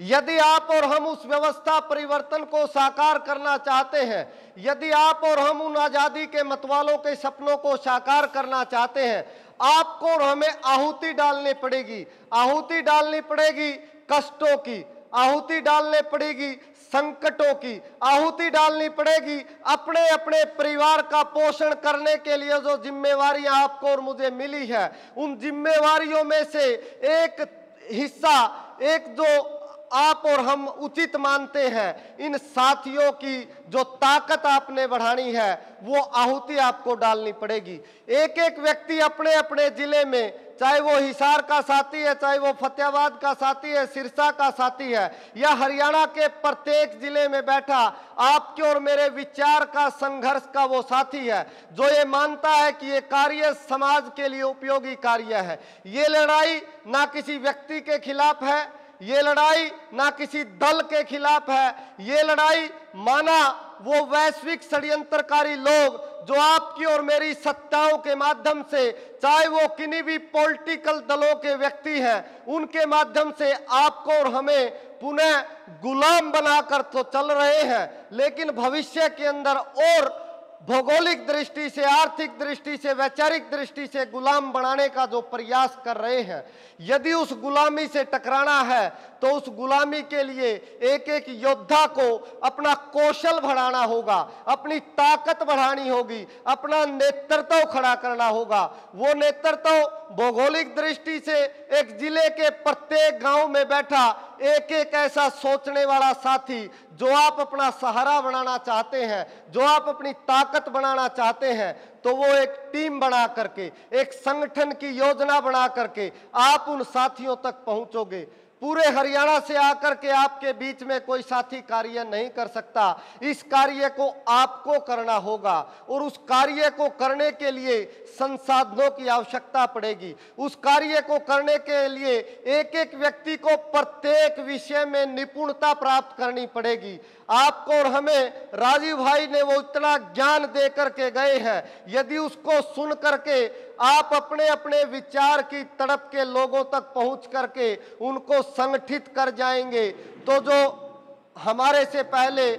यदि आप और हम उस व्यवस्था परिवर्तन को साकार करना चाहते हैं, यदि आप और हम उन आजादी के मतवालों के सपनों को साकार करना चाहते हैं, आपको और हमें आहुति डालनी पड़ेगी। आहुति डालनी पड़ेगी कष्टों की, आहुति डालनी पड़ेगी संकटों की, आहुति डालनी पड़ेगी अपने अपने परिवार का पोषण करने के लिए जो जिम्मेवारियां आपको और मुझे मिली है। उन जिम्मेवारियों में से एक हिस्सा, एक जो आप और हम उचित मानते हैं, इन साथियों की जो ताकत आपने बढ़ानी है वो आहुति आपको डालनी पड़ेगी। एक एक व्यक्ति अपने अपने जिले में, चाहे वो हिसार का साथी है, चाहे वो फतेहाबाद का साथी है, सिरसा का साथी है, या हरियाणा के प्रत्येक जिले में बैठा आपके और मेरे विचार का संघर्ष का वो साथी है, जो ये मानता है कि ये कार्य समाज के लिए उपयोगी कार्य है। ये लड़ाई ना किसी व्यक्ति के खिलाफ है, ये लड़ाई ना किसी दल के खिलाफ है, ये लड़ाई माना वो वैश्विक षड्यंत्रकारी लोग जो आपकी और मेरी सत्ताओं के माध्यम से, चाहे वो किन्हीं भी पॉलिटिकल दलों के व्यक्ति हैं, उनके माध्यम से आपको और हमें पुनः गुलाम बनाकर तो चल रहे हैं, लेकिन भविष्य के अंदर और भौगोलिक दृष्टि से, आर्थिक दृष्टि से, वैचारिक दृष्टि से गुलाम बनाने का जो प्रयास कर रहे हैं, यदि उस गुलामी से टकराना है तो उस गुलामी के लिए एक एक योद्धा को अपना कौशल बढ़ाना होगा, अपनी ताकत बढ़ानी होगी, अपना नेतृत्व खड़ा करना होगा। वो नेतृत्व भौगोलिक दृष्टि से एक जिले के प्रत्येक गांव में बैठा एक एक ऐसा सोचने वाला साथी, जो आप अपना सहारा बनाना चाहते हैं, जो आप अपनी ताकत बनाना चाहते हैं, तो वो एक टीम बना करके, एक संगठन की योजना बना करके आप उन साथियों तक पहुंचोगे। पूरे हरियाणा से आकर के आपके बीच में कोई साथी कार्य नहीं कर सकता। इस कार्य को आपको करना होगा और उस कार्य को करने के लिए संसाधनों की आवश्यकता पड़ेगी। उस कार्य को करने के लिए एक एक व्यक्ति को प्रत्येक विषय में निपुणता प्राप्त करनी पड़ेगी। आपको और हमें राजीव भाई ने वो इतना ज्ञान दे करके गए हैं, यदि उसको सुन करके आप अपने अपने विचार की तड़प के लोगों तक पहुंच करके उनको संगठित कर जाएंगे, तो जो हमारे से पहले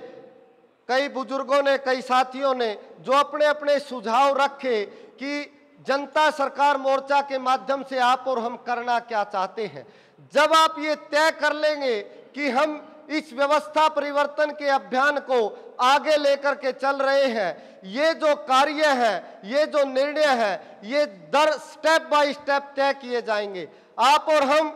कई बुजुर्गों ने, कई साथियों ने जो अपने अपने सुझाव रखे कि जनता सरकार मोर्चा के माध्यम से आप और हम करना क्या चाहते हैं, जब आप ये तय कर लेंगे कि हम इस व्यवस्था परिवर्तन के अभियान को आगे लेकर के चल रहे हैं, ये जो कार्य है, ये जो निर्णय है, ये स्टेप बाय स्टेप तय किए जाएंगे। आप और हम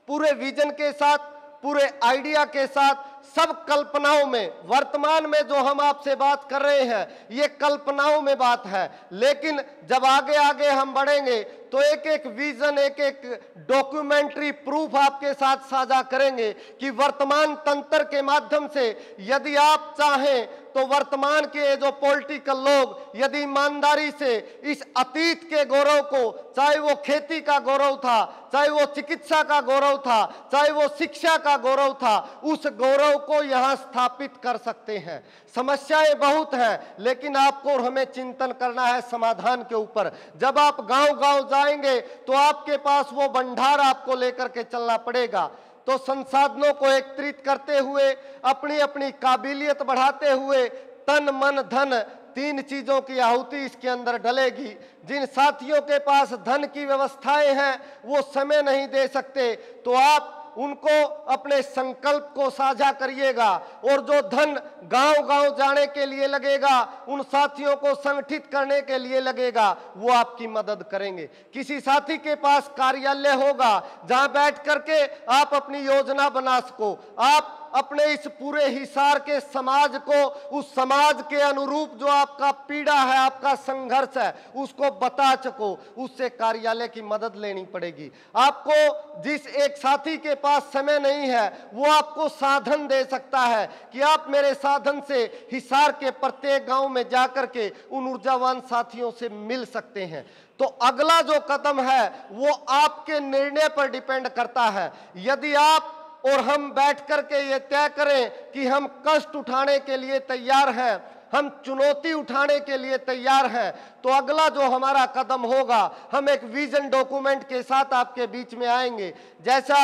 पूरे विजन के साथ, पूरे आइडिया के साथ, सब कल्पनाओं में, वर्तमान में जो हम आपसे बात कर रहे हैं ये कल्पनाओं में बात है, लेकिन जब आगे आगे हम बढ़ेंगे तो एक एक विजन, एक एक डॉक्यूमेंट्री प्रूफ आपके साथ साझा करेंगे कि वर्तमान तंत्र के माध्यम से यदि आप चाहें तो वर्तमान के जो पॉलिटिकल लोग यदि ईमानदारी से इस अतीत के गौरव को, चाहे वो खेती का गौरव था, चाहे वो चिकित्सा का गौरव था, चाहे वो शिक्षा का गौरव था, उस गौरव को यहाँ स्थापित कर सकते हैं। समस्याएं बहुत हैं, लेकिन आपको और हमें चिंतन करना है समाधान के ऊपर। जब आप गांव-गांव जाएंगे तो आपके पास वो भंडार आपको लेकर के चलना पड़ेगा। तो संसाधनों को एकत्रित करते हुए, अपनी अपनी काबिलियत बढ़ाते हुए, तन मन धन, तीन चीजों की आहुति इसके अंदर डलेगी। जिन साथियों के पास धन की व्यवस्थाएं हैं वो समय नहीं दे सकते, तो आप उनको अपने संकल्प को साझा करिएगा, और जो धन गांव-गांव जाने के लिए लगेगा, उन साथियों को संगठित करने के लिए लगेगा, वो आपकी मदद करेंगे। किसी साथी के पास कार्यालय होगा जहां बैठ करके आप अपनी योजना बना सको, आप अपने इस पूरे हिसार के समाज को, उस समाज के अनुरूप जो आपका पीड़ा है, आपका संघर्ष है, उसको बता सको, उससे कार्यालय की मदद लेनी पड़ेगी। आपको जिस एक साथी के पास समय नहीं है वो आपको साधन दे सकता है कि आप मेरे साधन से हिसार के प्रत्येक गांव में जाकर के उन ऊर्जावान साथियों से मिल सकते हैं। तो अगला जो कदम है वो आपके निर्णय पर डिपेंड करता है। यदि आप और हम बैठ करके ये तय करें कि हम कष्ट उठाने के लिए तैयार हैं, हम चुनौती उठाने के लिए तैयार हैं, तो अगला जो हमारा कदम होगा, हम एक विजन डॉक्यूमेंट के साथ आपके बीच में आएंगे। जैसा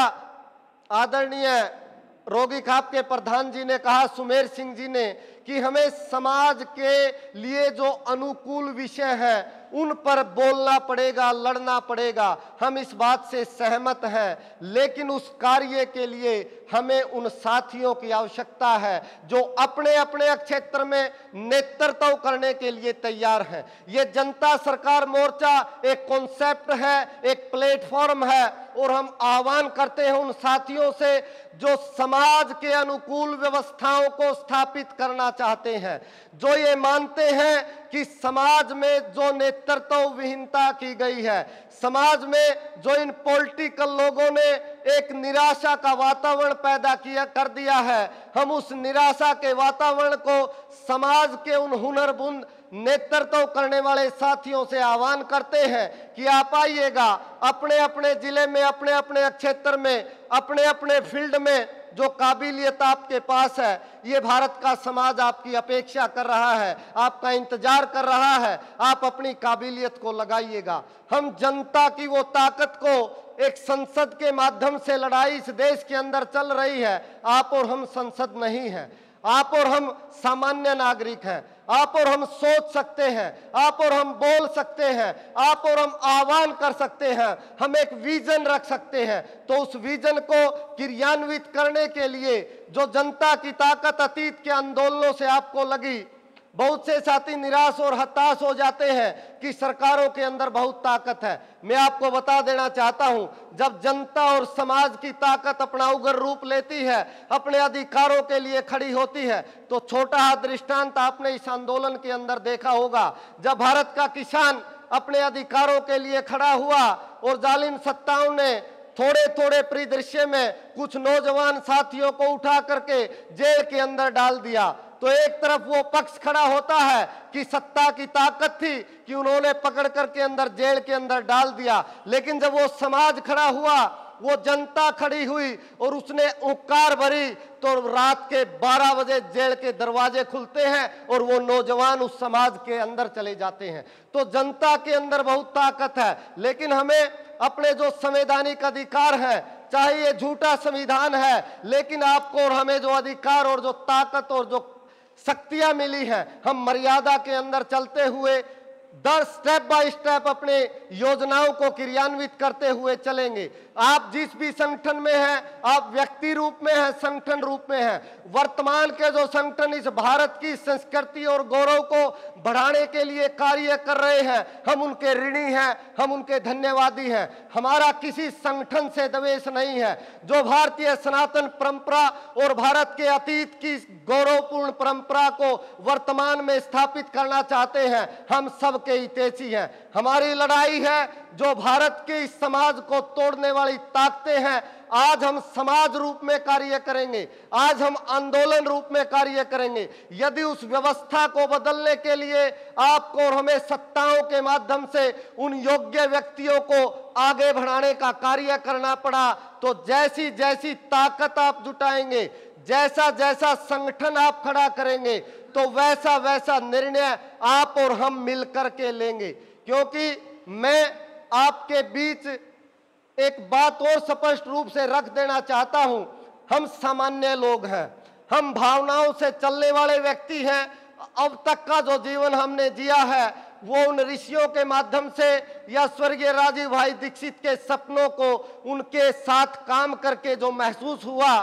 आदरणीय रोगी खाप के प्रधान जी ने कहा, सुमेर सिंह जी ने, कि हमें समाज के लिए जो अनुकूल विषय है उन पर बोलना पड़ेगा, लड़ना पड़ेगा। हम इस बात से सहमत हैं, लेकिन उस कार्य के लिए हमें उन साथियों की आवश्यकता है जो अपने अपने क्षेत्र में नेतृत्व करने के लिए तैयार हैं। ये जनता सरकार मोर्चा एक कॉन्सेप्ट है, एक प्लेटफॉर्म है, और हम आह्वान करते हैं उन साथियों से जो समाज के अनुकूल व्यवस्थाओं को स्थापित करना चाहते हैं, जो ये मानते हैं कि समाज में जो नेतृत्व विहीनता की गई है, समाज में जो इन पॉलिटिकल लोगों ने एक निराशा का वातावरण पैदा कर दिया है, हम उस निराशा के वातावरण को समाज के उन हुनरमंद नेतृत्व करने वाले साथियों से आह्वान करते हैं कि आप आइएगा, अपने अपने जिले में, अपने अपने क्षेत्र में, अपने अपने फील्ड में जो काबिलियत आपके पास है, ये भारत का समाज आपकी अपेक्षा कर रहा है, आपका इंतजार कर रहा है, आप अपनी काबिलियत को लगाइएगा। हम जनता की वो ताकत को एक संसद के माध्यम से लड़ाई इस देश के अंदर चल रही है। आप और हम संसद नहीं है, आप और हम सामान्य नागरिक हैं, आप और हम सोच सकते हैं, आप और हम बोल सकते हैं, आप और हम आह्वान कर सकते हैं, हम एक विजन रख सकते हैं। तो उस विजन को क्रियान्वित करने के लिए जो जनता की ताकत अतीत के आंदोलनों से आपको लगी, बहुत से साथी निराश और हताश हो जाते हैं कि सरकारों के अंदर बहुत ताकत है। मैं आपको बता देना चाहता हूं, जब जनता और समाज की ताकत अपना उग्र रूप लेती है, अपने अधिकारों के लिए खड़ी होती है, तो छोटा दृष्टांत आपने इस आंदोलन के अंदर देखा होगा। जब भारत का किसान अपने अधिकारों के लिए खड़ा हुआ और जालिम सत्ताओं ने थोड़े थोड़े परिदृश्य में कुछ नौजवान साथियों को उठा करके जेल के अंदर डाल दिया, तो एक तरफ वो पक्ष खड़ा होता है कि सत्ता की ताकत थी कि उन्होंने पकड़ करके अंदर जेल के अंदर डाल दिया, लेकिन जब वो समाज खड़ा हुआ, वो जनता खड़ी हुई और उसने हुंकार भरी, तो रात के 12 बजे जेल के दरवाजे खुलते हैं और वो नौजवान उस समाज के अंदर चले जाते हैं। तो जनता के अंदर बहुत ताकत है, लेकिन हमें अपने जो संवैधानिक अधिकार है, चाहे ये झूठा संविधान है, लेकिन आपको और हमें जो अधिकार और जो ताकत और जो शक्तियां मिली हैं, हम मर्यादा के अंदर चलते हुए स्टेप बाय स्टेप अपने योजनाओं को क्रियान्वित करते हुए चलेंगे। आप जिस भी संगठन में हैं, आप व्यक्ति रूप में हैं, संगठन रूप में हैं, वर्तमान के जो संगठन इस भारत की संस्कृति और गौरव को बढ़ाने के लिए कार्य कर रहे हैं, हम उनके ऋणी हैं, हम उनके धन्यवादी हैं। हमारा किसी संगठन से द्वेष नहीं है। जो भारतीय सनातन परंपरा और भारत के अतीत की गौरवपूर्ण परंपरा को वर्तमान में स्थापित करना चाहते हैं, हम सब के हितैषी हैं। हमारी लड़ाई है जो भारत के इस समाज को तोड़ने वाली ताकतें हैं। आज हम समाज रूप में कार्य करेंगे, आज हम आंदोलन रूप में कार्य करेंगे। यदि उस व्यवस्था को बदलने के लिए आपको और हमें सत्ताओं के माध्यम से उन योग्य व्यक्तियों को आगे बढ़ाने का कार्य करना पड़ा, तो जैसी जैसी ताकत आप जुटाएंगे, जैसा जैसा संगठन आप खड़ा करेंगे, तो वैसा वैसा निर्णय आप और हम मिलकर के लेंगे। क्योंकि मैं आपके बीच एक बात और स्पष्ट रूप से रख देना चाहता हूं, हम सामान्य लोग हैं, हम भावनाओं से चलने वाले व्यक्ति हैं। अब तक का जो जीवन हमने जिया है वो उन ऋषियों के माध्यम से या स्वर्गीय राजीव भाई दीक्षित के सपनों को उनके साथ काम करके जो महसूस हुआ,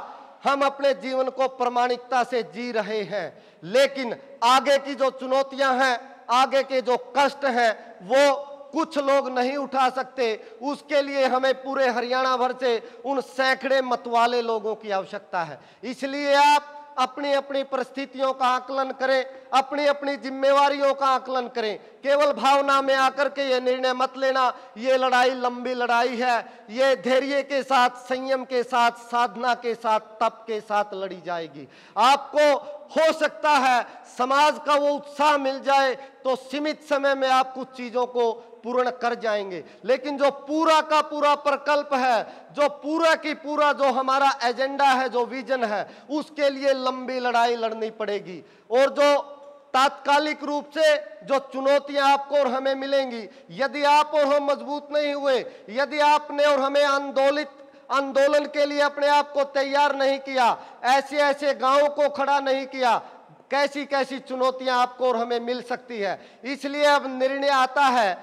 हम अपने जीवन को प्रामाणिकता से जी रहे हैं। लेकिन आगे की जो चुनौतियां हैं, आगे के जो कष्ट हैं, वो कुछ लोग नहीं उठा सकते। उसके लिए हमें पूरे हरियाणा भर से उन सैकड़े मतवाले लोगों की आवश्यकता है। इसलिए आप अपनी अपनी परिस्थितियों का आकलन करें, अपनी अपनी जिम्मेवारियों का आकलन करें। केवल भावना में आकर के ये निर्णय मत लेना, ये लड़ाई लंबी लड़ाई है, ये धैर्य के साथ, संयम के साथ, साधना के साथ, तप के साथ लड़ी जाएगी। आपको हो सकता है समाज का वो उत्साह मिल जाए तो सीमित समय में आप कुछ चीजों को पूर्ण कर जाएंगे, लेकिन जो पूरा का पूरा प्रकल्प है, जो पूरा की पूरा जो हमारा एजेंडा है, जो विजन है, उसके लिए लंबी लड़ाई लड़नी पड़ेगी। और जो तात्कालिक रूप से जो चुनौतियां आपको और हमें मिलेंगी, यदि आप और हम मजबूत नहीं हुए, यदि आपने और हमें आंदोलन के लिए अपने आप को तैयार नहीं किया, ऐसे ऐसे गांवों को खड़ा नहीं किया, कैसी कैसी चुनौतियां आपको और हमें मिल सकती है। इसलिए अब निर्णय आता है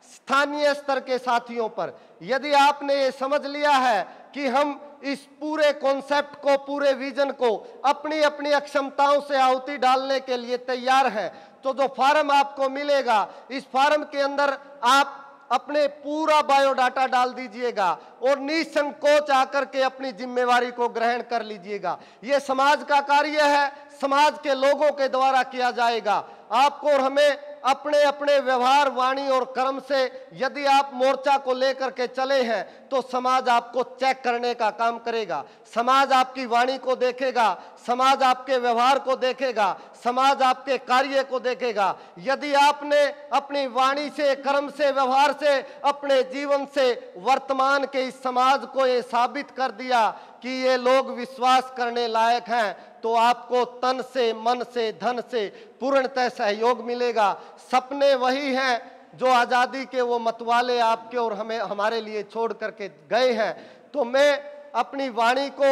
स्थानीय स्तर के साथियों पर। यदि आपने ये समझ लिया है कि हम इस पूरे कॉन्सेप्ट को, पूरे विजन को अपनी अपनी अक्षमताओं से आहुति डालने के लिए तैयार हैं, तो जो फॉर्म आपको मिलेगा, इस फॉर्म के अंदर आप अपने पूरा बायोडाटा डाल दीजिएगा और निसंकोच आकर के अपनी जिम्मेवारी को ग्रहण कर लीजिएगा। यह समाज का कार्य है, समाज के लोगों के द्वारा किया जाएगा। आपको और हमें अपने अपने व्यवहार, वाणी और कर्म से यदि आप मोर्चा को लेकर के चले हैं तो समाज आपको चेक करने का काम करेगा। समाज आपकी वाणी को देखेगा, समाज आपके व्यवहार को देखेगा, समाज आपके कार्य को देखेगा। यदि आपने अपनी वाणी से, कर्म से, व्यवहार से, अपने जीवन से वर्तमान के इस समाज को ये साबित कर दिया कि ये लोग विश्वास करने लायक हैं, तो आपको तन से, मन से, धन से पूर्णतः सहयोग मिलेगा। सपने वही हैं जो आज़ादी के वो मतवाले आपके और हमें, हमारे लिए छोड़ करके गए हैं। तो मैं अपनी वाणी को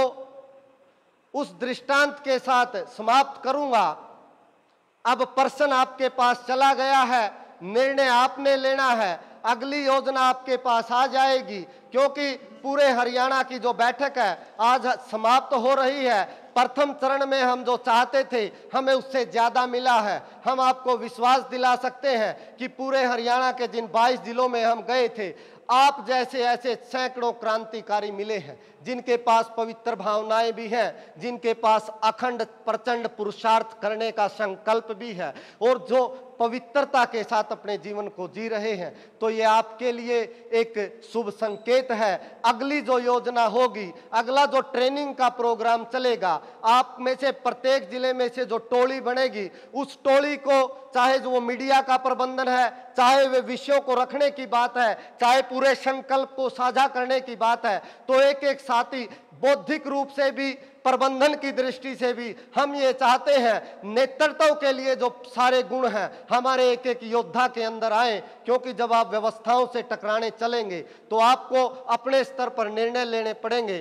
उस दृष्टांत के साथ समाप्त करूंगा। अब प्रश्न आपके पास चला गया है, निर्णय आपने लेना है, अगली योजना आपके पास आ जाएगी, क्योंकि पूरे हरियाणा की जो बैठक है आज समाप्त हो रही है। प्रथम चरण में हम जो चाहते थे हमें उससे ज्यादा मिला है। हम आपको विश्वास दिला सकते हैं कि पूरे हरियाणा के जिन 22 जिलों में हम गए थे, आप जैसे ऐसे सैकड़ों क्रांतिकारी मिले हैं, जिनके पास पवित्र भावनाएं भी हैं, जिनके पास अखंड प्रचंड पुरुषार्थ करने का संकल्प भी है और जो पवित्रता के साथ अपने जीवन को जी रहे हैं। तो ये आपके लिए एक शुभ संकेत है। अगली जो योजना होगी, अगला जो ट्रेनिंग का प्रोग्राम चलेगा, आप में से प्रत्येक जिले में से जो टोली बनेगी, उस टोली को चाहे जो वो मीडिया का प्रबंधन है, चाहे वे विषयों को रखने की बात है, चाहे पूरे संकल्प को साझा करने की बात है, तो एक एक साथी बौद्धिक रूप से भी, प्रबंधन की दृष्टि से भी हम ये चाहते हैं नेतृत्व के लिए जो सारे गुण हैं हमारे एक एक योद्धा के अंदर आए। क्योंकि जब आप व्यवस्थाओं से टकराने चलेंगे तो आपको अपने स्तर पर निर्णय लेने पड़ेंगे।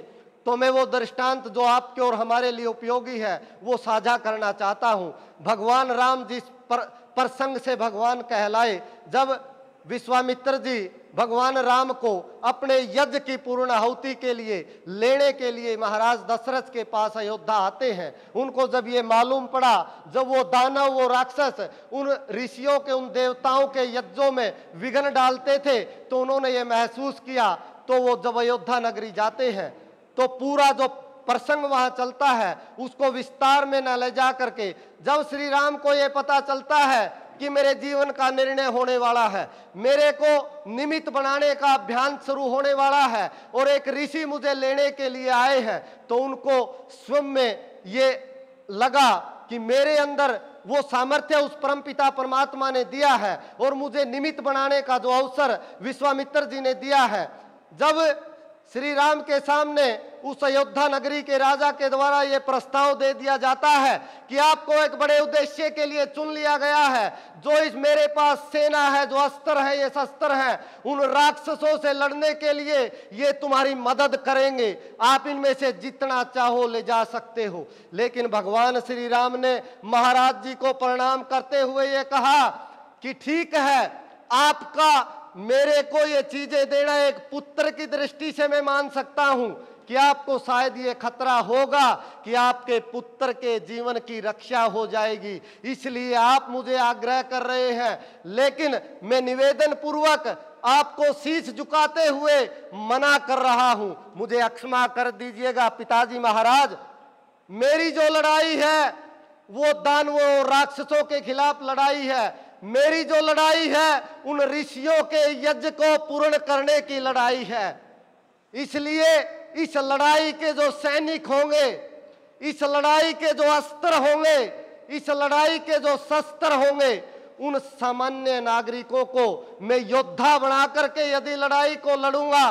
तो मैं वो दृष्टांत जो आपके और हमारे लिए उपयोगी है वो साझा करना चाहता हूँ। भगवान राम जिस प्रसंग से भगवान कहलाए, जब विश्वामित्र जी भगवान राम को अपने यज्ञ की पूर्ण आहुति के लिए लेने के लिए महाराज दशरथ के पास अयोध्या आते हैं, उनको जब ये मालूम पड़ा, जब वो दानव, वो राक्षस उन ऋषियों के, उन देवताओं के यज्ञों में विघ्न डालते थे, तो उन्होंने ये महसूस किया। तो वो जब अयोध्या नगरी जाते हैं तो पूरा जो प्रसंग वहां चलता है उसको विस्तार में न ले जा करके, जब श्री राम को ये पता चलता है कि मेरे जीवन का निर्णय होने वाला है, मेरे को निमित्त बनाने का अभियान शुरू होने वाला है और एक ऋषि मुझे लेने के लिए आए हैं, तो उनको स्वयं में ये लगा कि मेरे अंदर वो सामर्थ्य उस परमपिता परमात्मा ने दिया है और मुझे निमित्त बनाने का जो अवसर विश्वामित्र जी ने दिया है। जब श्री राम के सामने उस अयोध्या नगरी के राजा के द्वारा यह प्रस्ताव दे दिया जाता है कि आपको एक बड़े उद्देश्य के लिए चुन लिया गया है, जो इस मेरे पास सेना है, जो अस्त्र है, ये शस्त्र है, उन राक्षसों से लड़ने के लिए ये तुम्हारी मदद करेंगे, आप इनमें से जितना चाहो ले जा सकते हो। लेकिन भगवान श्री राम ने महाराज जी को प्रणाम करते हुए ये कहा कि ठीक है, आपका मेरे को ये चीजें देना एक पुत्र की दृष्टि से मैं मान सकता हूं कि आपको शायद ये खतरा होगा कि आपके पुत्र के जीवन की रक्षा हो जाएगी, इसलिए आप मुझे आग्रह कर रहे हैं। लेकिन मैं निवेदन पूर्वक आपको शीश झुकाते हुए मना कर रहा हूं, मुझे क्षमा कर दीजिएगा पिताजी महाराज। मेरी जो लड़ाई है वो दानवों और राक्षसों के खिलाफ लड़ाई है, मेरी जो लड़ाई है उन ऋषियों के यज्ञ को पूर्ण करने की लड़ाई है। इसलिए इस लड़ाई के जो सैनिक होंगे, इस लड़ाई के जो अस्त्र होंगे, इस लड़ाई के जो शस्त्र होंगे, उन सामान्य नागरिकों को मैं योद्धा बना करके यदि लड़ाई को लड़ूंगा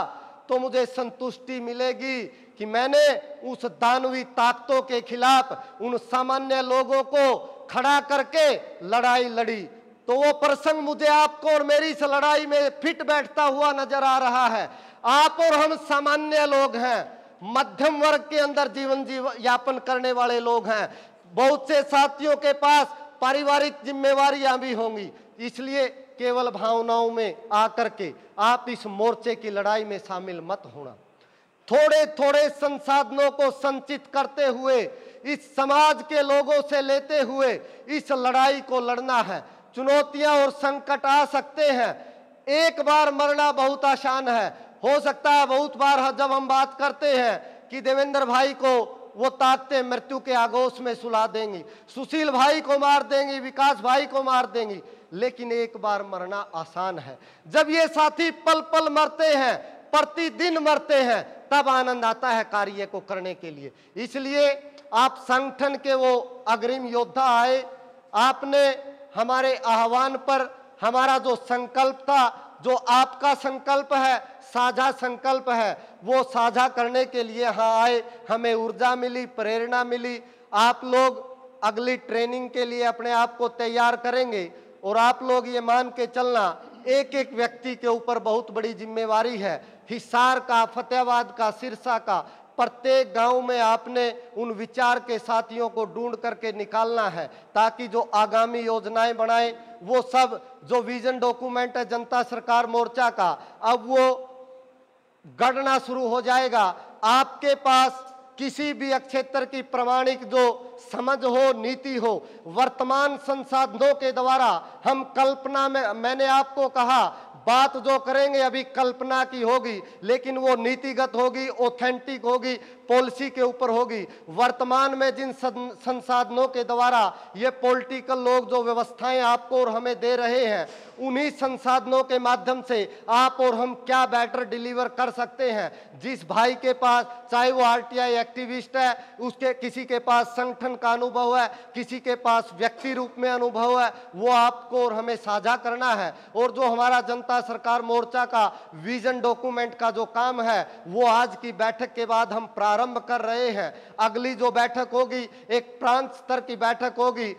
तो मुझे संतुष्टि मिलेगी कि मैंने उस दानवी ताकतों के खिलाफ उन सामान्य लोगों को खड़ा करके लड़ाई लड़ी। तो वो प्रसंग मुझे आपको और मेरी इस लड़ाई में फिट बैठता हुआ नजर आ रहा है। आप और हम सामान्य लोग हैं, मध्यम वर्ग के अंदर जीवन यापन करने वाले लोग हैं। बहुत से साथियों के पास पारिवारिक जिम्मेवारियां भी होंगी, इसलिए केवल भावनाओं में आकर के आप इस मोर्चे की लड़ाई में शामिल मत होना। थोड़े थोड़े संसाधनों को संचित करते हुए, इस समाज के लोगों से लेते हुए इस लड़ाई को लड़ना है। चुनौतियां और संकट आ सकते हैं, एक बार मरना बहुत आसान है। हो सकता है बहुत बार जब हम बात करते हैं कि देवेंद्र भाई को वो ताकते मृत्यु के आगोश में सुला देंगी, सुशील भाई को मार देंगी, विकास भाई को मार देंगी, लेकिन एक बार मरना आसान है। जब ये साथी पल पल मरते हैं, प्रतिदिन मरते हैं, तब आनंद आता है कार्य को करने के लिए। इसलिए आप संगठन के वो अग्रिम योद्धा आए, आपने हमारे आह्वान पर हमारा जो संकल्प था, जो आपका संकल्प है, साझा संकल्प है, वो साझा करने के लिए यहाँ आए। हमें ऊर्जा मिली, प्रेरणा मिली। आप लोग अगली ट्रेनिंग के लिए अपने आप को तैयार करेंगे और आप लोग ये मान के चलना, एक एक व्यक्ति के ऊपर बहुत बड़ी जिम्मेवारी है। हिसार का, फतेहाबाद का, सिरसा का, प्रत्येक गांव में आपने उन विचार के साथियों को ढूंढ करके निकालना है, ताकि जो आगामी योजनाएं बनाए वो सब, जो विजन डॉक्यूमेंट है जनता सरकार मोर्चा का, अब वो गढ़ना शुरू हो जाएगा। आपके पास किसी भी क्षेत्र की प्रमाणिक जो समझ हो, नीति हो, वर्तमान संसाधनों के द्वारा हम कल्पना में, मैंने आपको कहा बात जो करेंगे अभी कल्पना की होगी, लेकिन वो नीतिगत होगी, ऑथेंटिक होगी, पॉलिसी के ऊपर होगी। वर्तमान में जिन संसाधनों के द्वारा ये पॉलिटिकल लोग जो व्यवस्थाएं आपको और हमें दे रहे हैं, उन्हीं संसाधनों के माध्यम से आप और हम क्या बेटर डिलीवर कर सकते हैं। जिस भाई के पास, चाहे वो आरटीआई एक्टिविस्ट है, उसके किसी के पास संगठन का अनुभव है, किसी के पास व्यक्ति रूप में अनुभव है, वो आपको और हमें साझा करना है। और जो हमारा जनता सरकार मोर्चा का विजन डॉक्यूमेंट का जो काम है, वो आज की बैठक के बाद हम प्रारंभ कर रहे हैं। अगली जो बैठक होगी एक प्रांत स्तर की बैठक होगी,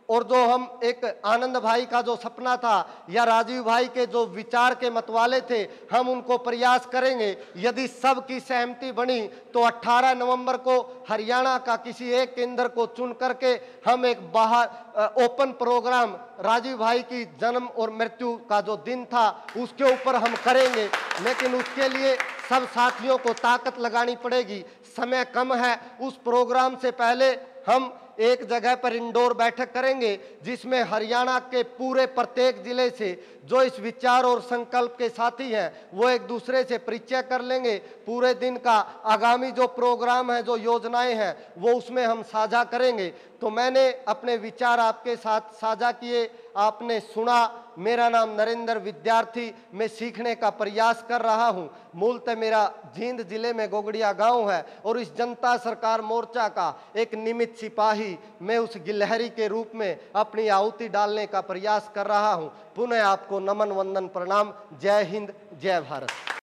और जो हम एक आनंद भाई का जो सपना था या राजीव भाई के जो विचार के मतवाले थे, हम उनको प्रयास करेंगे। यदि सबकी सहमति बनी तो 18 नवंबर को हरियाणा का किसी एक केंद्र को चुन करके हम एक बाहर ओपन प्रोग्राम राजीव भाई की जन्म और मृत्यु का जो दिन था उसके ऊपर हम करेंगे। लेकिन उसके लिए सब साथियों को ताकत लगानी पड़ेगी, समय कम है। उस प्रोग्राम से पहले हम एक जगह पर इंडोर बैठक करेंगे, जिसमें हरियाणा के पूरे प्रत्येक जिले से जो इस विचार और संकल्प के साथी हैं वो एक दूसरे से परिचय कर लेंगे। पूरे दिन का आगामी जो प्रोग्राम है, जो योजनाएं हैं, वो उसमें हम साझा करेंगे। तो मैंने अपने विचार आपके साथ साझा किए, आपने सुना। मेरा नाम नरेंद्र, विद्यार्थी, मैं सीखने का प्रयास कर रहा हूं। मूलतः मेरा जींद जिले में गोगड़िया गांव है और इस जनता सरकार मोर्चा का एक निमित्त सिपाही, मैं उस गिलहरी के रूप में अपनी आहुति डालने का प्रयास कर रहा हूं। पुनः आपको नमन, वंदन, प्रणाम। जय हिंद, जय भारत।